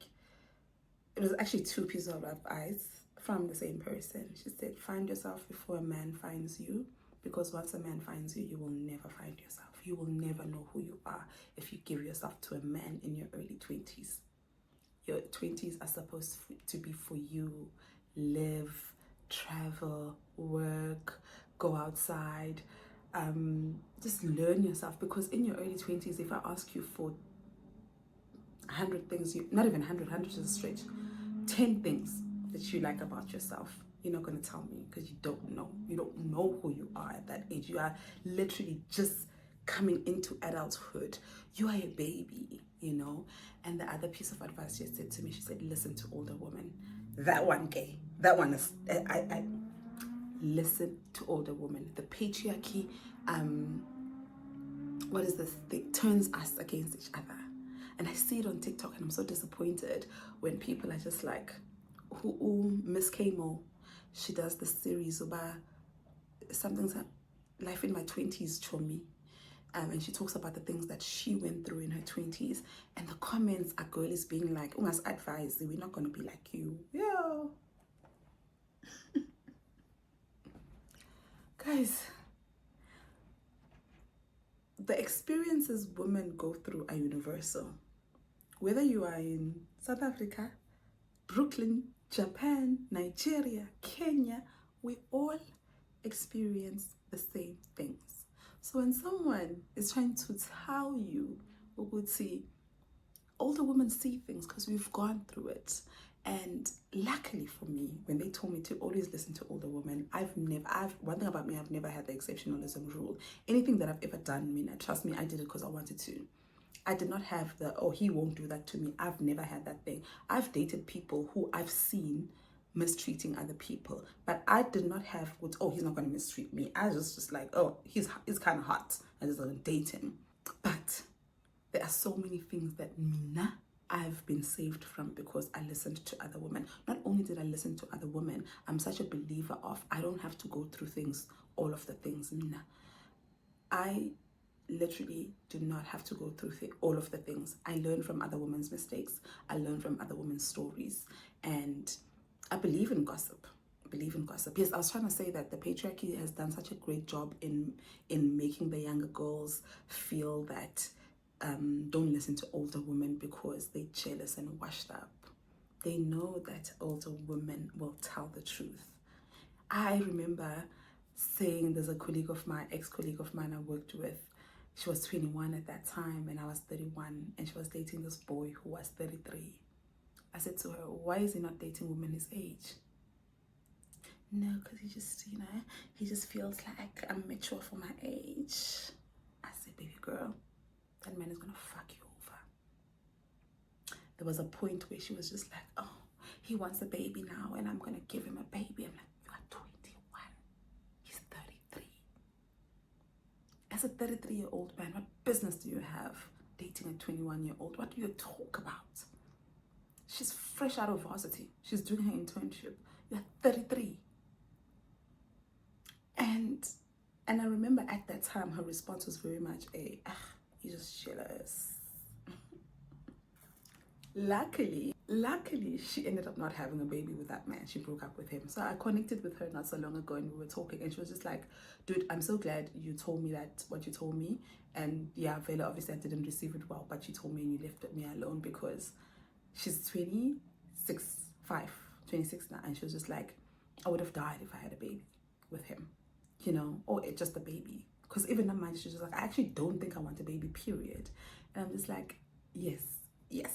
it was actually 2 pieces of advice from the same person. She said, find yourself before a man finds you. Because once a man finds you, you will never find yourself. You will never know who you are if you give yourself to a man in your early 20s. Your 20s are supposed to be for you. Live, travel, work, go outside. Just learn yourself. Because in your early 20s, if I ask you for 100 things, not even 100 is a stretch, 10 things that you like about yourself, you're not going to tell me, because you don't know. You don't know who you are at that age. You are literally just coming into adulthood. You are a baby, you know. And the other piece of advice she said to me, she said, listen to older women. That one gay. That one is, I listen to older women. The patriarchy what is this thing, turns us against each other. And I see it on TikTok, and I'm so disappointed when people are just like, who Miss Kamo, she does this series about something's life in my 20s, Chomi. And she talks about the things that she went through in her 20s, and the comments are girlies being like, "Ungas advise, we're not gonna be like you." Yeah. Guys, the experiences women go through are universal. Whether you are in South Africa, Brooklyn, Japan, Nigeria, Kenya, we all experience the same things. So when someone is trying to tell you, we would see, older women see things because we've gone through it. And luckily for me, when they told me to always listen to older women, one thing about me, I've never had the exceptionalism rule. Anything that I've ever done, trust me, I did it because I wanted to. I did not have the, oh, he won't do that to me. I've never had that thing. I've dated people who I've seen mistreating other people, but I did not have what, oh, he's not going to mistreat me. I was just like, oh, he's kind of hot. I just want to date him. But there are so many things that Mina, I've been saved from because I listened to other women. Not only did I listen to other women, I'm such a believer of, I don't have to go through things, all of the things, Mina. I literally do not have to go through all of the things. I learn from other women's mistakes. I learn from other women's stories. And I believe in gossip. Yes, I was trying to say that the patriarchy has done such a great job in making the younger girls feel that don't listen to older women because they're jealous and washed up. They know that older women will tell the truth. I remember saying, there's a ex-colleague of mine I worked with. She was 21 at that time and I was 31, and she was dating this boy who was 33. I said to her, why is he not dating women his age? No, because he just feels like I'm mature for my age. I said, baby girl, that man is gonna fuck you over. There was a point where she was just like, oh, he wants a baby now and I'm gonna give him a baby. I'm like, you are 21, he's 33. As a 33-year-old man, what business do you have dating a 21-year-old? What do you talk about? She's fresh out of varsity. She's doing her internship. You're 33. And I remember at that time, her response was very much you're just jealous. Luckily, she ended up not having a baby with that man. She broke up with him. So I connected with her not so long ago and we were talking, and she was just like, dude, I'm so glad you told me what you told me. And yeah, Vela, obviously I didn't receive it well, but you told me and you left me alone, because she's 26 now. And she was just like, I would have died if I had a baby with him, or just a baby. Because even in mind, she's just like, I actually don't think I want a baby, period. And I'm just like, yes, yeah,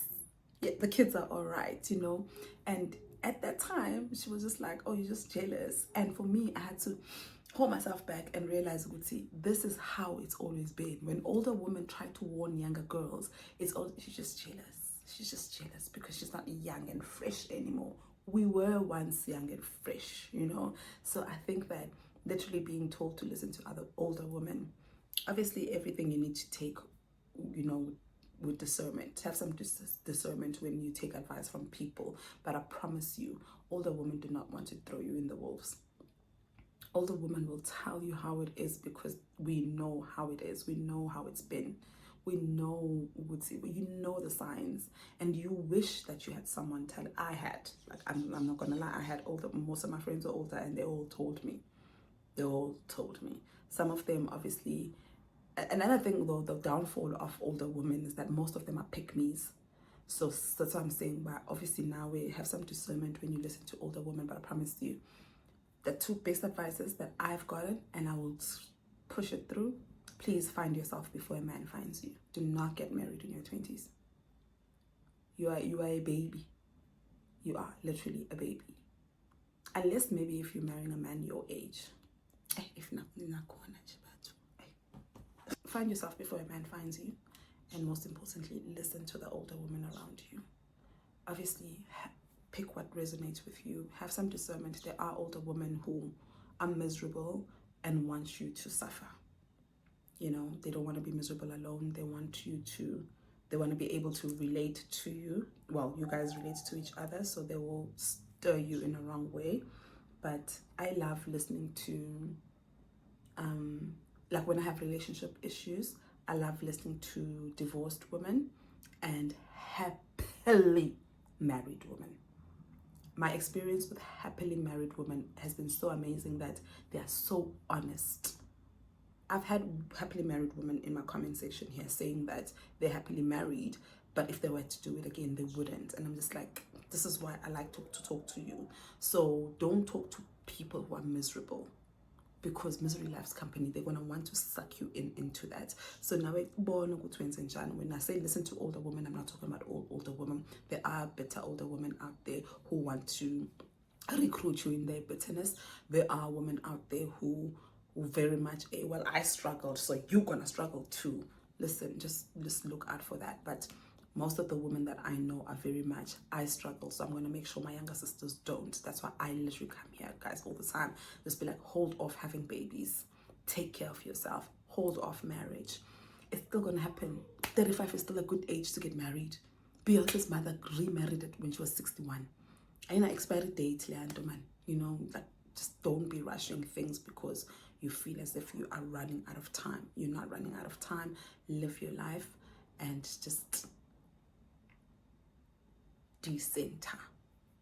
the kids are all right, And at that time, she was just like, oh, you're just jealous. And for me, I had to hold myself back and realize, see, this is how it's always been. When older women try to warn younger girls, she's just jealous. She's just jealous because she's not young and fresh anymore. We were once young and fresh, So I think that literally being told to listen to other older women, obviously everything you need to take, with discernment. Have some discernment when you take advice from people. But I promise you, older women do not want to throw you in the wolves. Older women will tell you how it is because we know how it is. We know how it's been. We know, the signs, and you wish that you had someone tell it. I had, I'm not gonna lie, I had most of my friends were older, and they all told me. Some of them, obviously. Another thing though, the downfall of older women is that most of them are pick-me's. So that's what I'm saying. But obviously now we have some discernment when you listen to older women. But I promise you, the two best advices that I've gotten, and I will push it through. Please find yourself before a man finds you. Do not get married in your 20s. You are a baby. You are literally a baby. Unless maybe if you're marrying a man your age. If not, find yourself before a man finds you. And most importantly, listen to the older women around you. Obviously, pick what resonates with you. Have some discernment. There are older women who are miserable and want you to suffer. You know, they don't want to be miserable alone. They want to be able to relate to you. Well, you guys relate to each other, so they will stir you in a wrong way. But I love listening to, like when I have relationship issues, I love listening to divorced women and happily married women. My experience with happily married women has been so amazing that they are so honest. I've had happily married women in my comment section here saying that they're happily married, but if they were to do it again, they wouldn't. And I'm just like, this is why I like to talk to you. So don't talk to people who are miserable, because misery loves company. They're gonna want to suck you into that. So now when I say listen to older women, I'm not talking about all older women. There are better older women out there who want to recruit you in their bitterness. There are women out there who very much, well, I struggled, so you're gonna struggle too. Listen, just look out for that. But most of the women that I know are very much, I struggle, so I'm gonna make sure my younger sisters don't. That's why I literally come here, guys, all the time. Just be like, hold off having babies, take care of yourself, hold off marriage. It's still gonna happen. 35 is still a good age to get married. Beyonce's mother remarried it when she was 61. And expiry date, Leandro, man. You know, like, just don't be rushing things because you feel as if you are running out of time. You're not running out of time. Live your life and just decenter.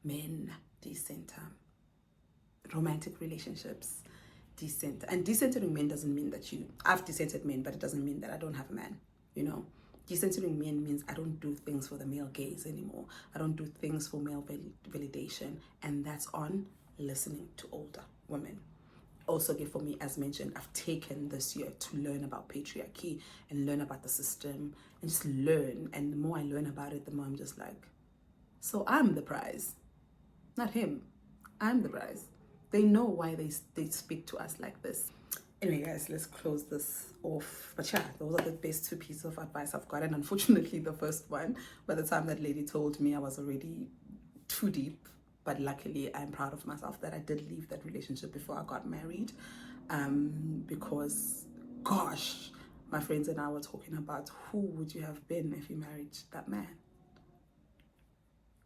Men, decenter. Romantic relationships, decenter. And decentering men doesn't mean that I've decentered men, but it doesn't mean that I don't have a man, you know. Decentering men means I don't do things for the male gaze anymore. I don't do things for male validation. And that's on listening to older women. Also, for me, as mentioned, I've taken this year to learn about patriarchy and learn about the system and just learn. And the more I learn about it, the more I'm just like, so I'm the prize, not him. I'm the prize. They know why they speak to us like this. Anyway, guys, let's close this off. But yeah, those are the best 2 pieces of advice I've gotten. Unfortunately, the first one, by the time that lady told me, I was already too deep. But luckily, I'm proud of myself that I did leave that relationship before I got married. Because, gosh, my friends and I were talking about who would you have been if you married that man.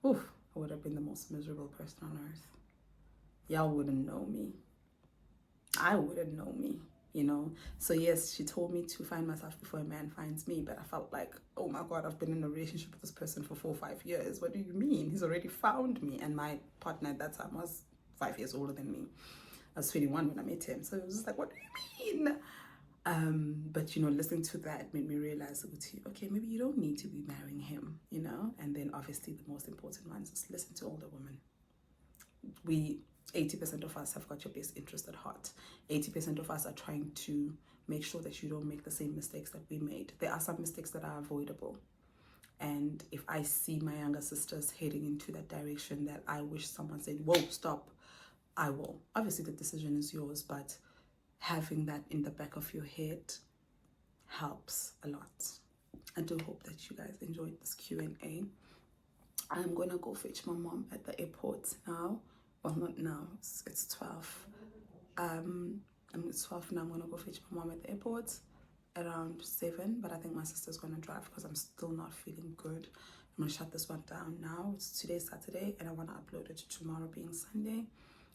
Oof, I would have been the most miserable person on earth. Y'all wouldn't know me. I wouldn't know me, you know. So yes, she told me to find myself before a man finds me, but I felt like, oh my God, I've been in a relationship with this person for 4 or 5 years. What do you mean? He's already found me. And my partner at that time was 5 years older than me. I was 21 when I met him. So it was just like, what do you mean? But you know, listening to that made me realize, okay, maybe you don't need to be marrying him, you know. And then obviously the most important ones is listen to older women. 80% of us have got your best interest at heart. 80% of us are trying to make sure that you don't make the same mistakes that we made. There are some mistakes that are avoidable. And if I see my younger sisters heading into that direction that I wish someone said, whoa, stop, I will. Obviously the decision is yours, but having that in the back of your head helps a lot. I do hope that you guys enjoyed this Q&A. I'm gonna go fetch my mom at the airport now. Well, not now, it's 12. It's 12 now. I'm gonna go fetch my mom at the airport around 7, but I think my sister's gonna drive because I'm still not feeling good. I'm gonna shut this one down now. Today's Saturday and I wanna upload it tomorrow being Sunday.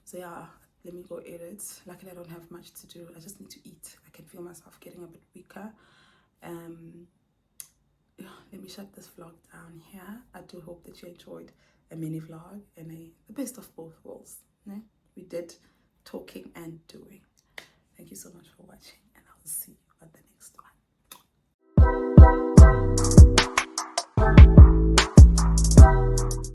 So yeah, let me go edit. Luckily I don't have much to do. I just need to eat. I can feel myself getting a bit weaker. Let me shut this vlog down here. I do hope that you enjoyed a mini vlog and the best of both worlds. We did talking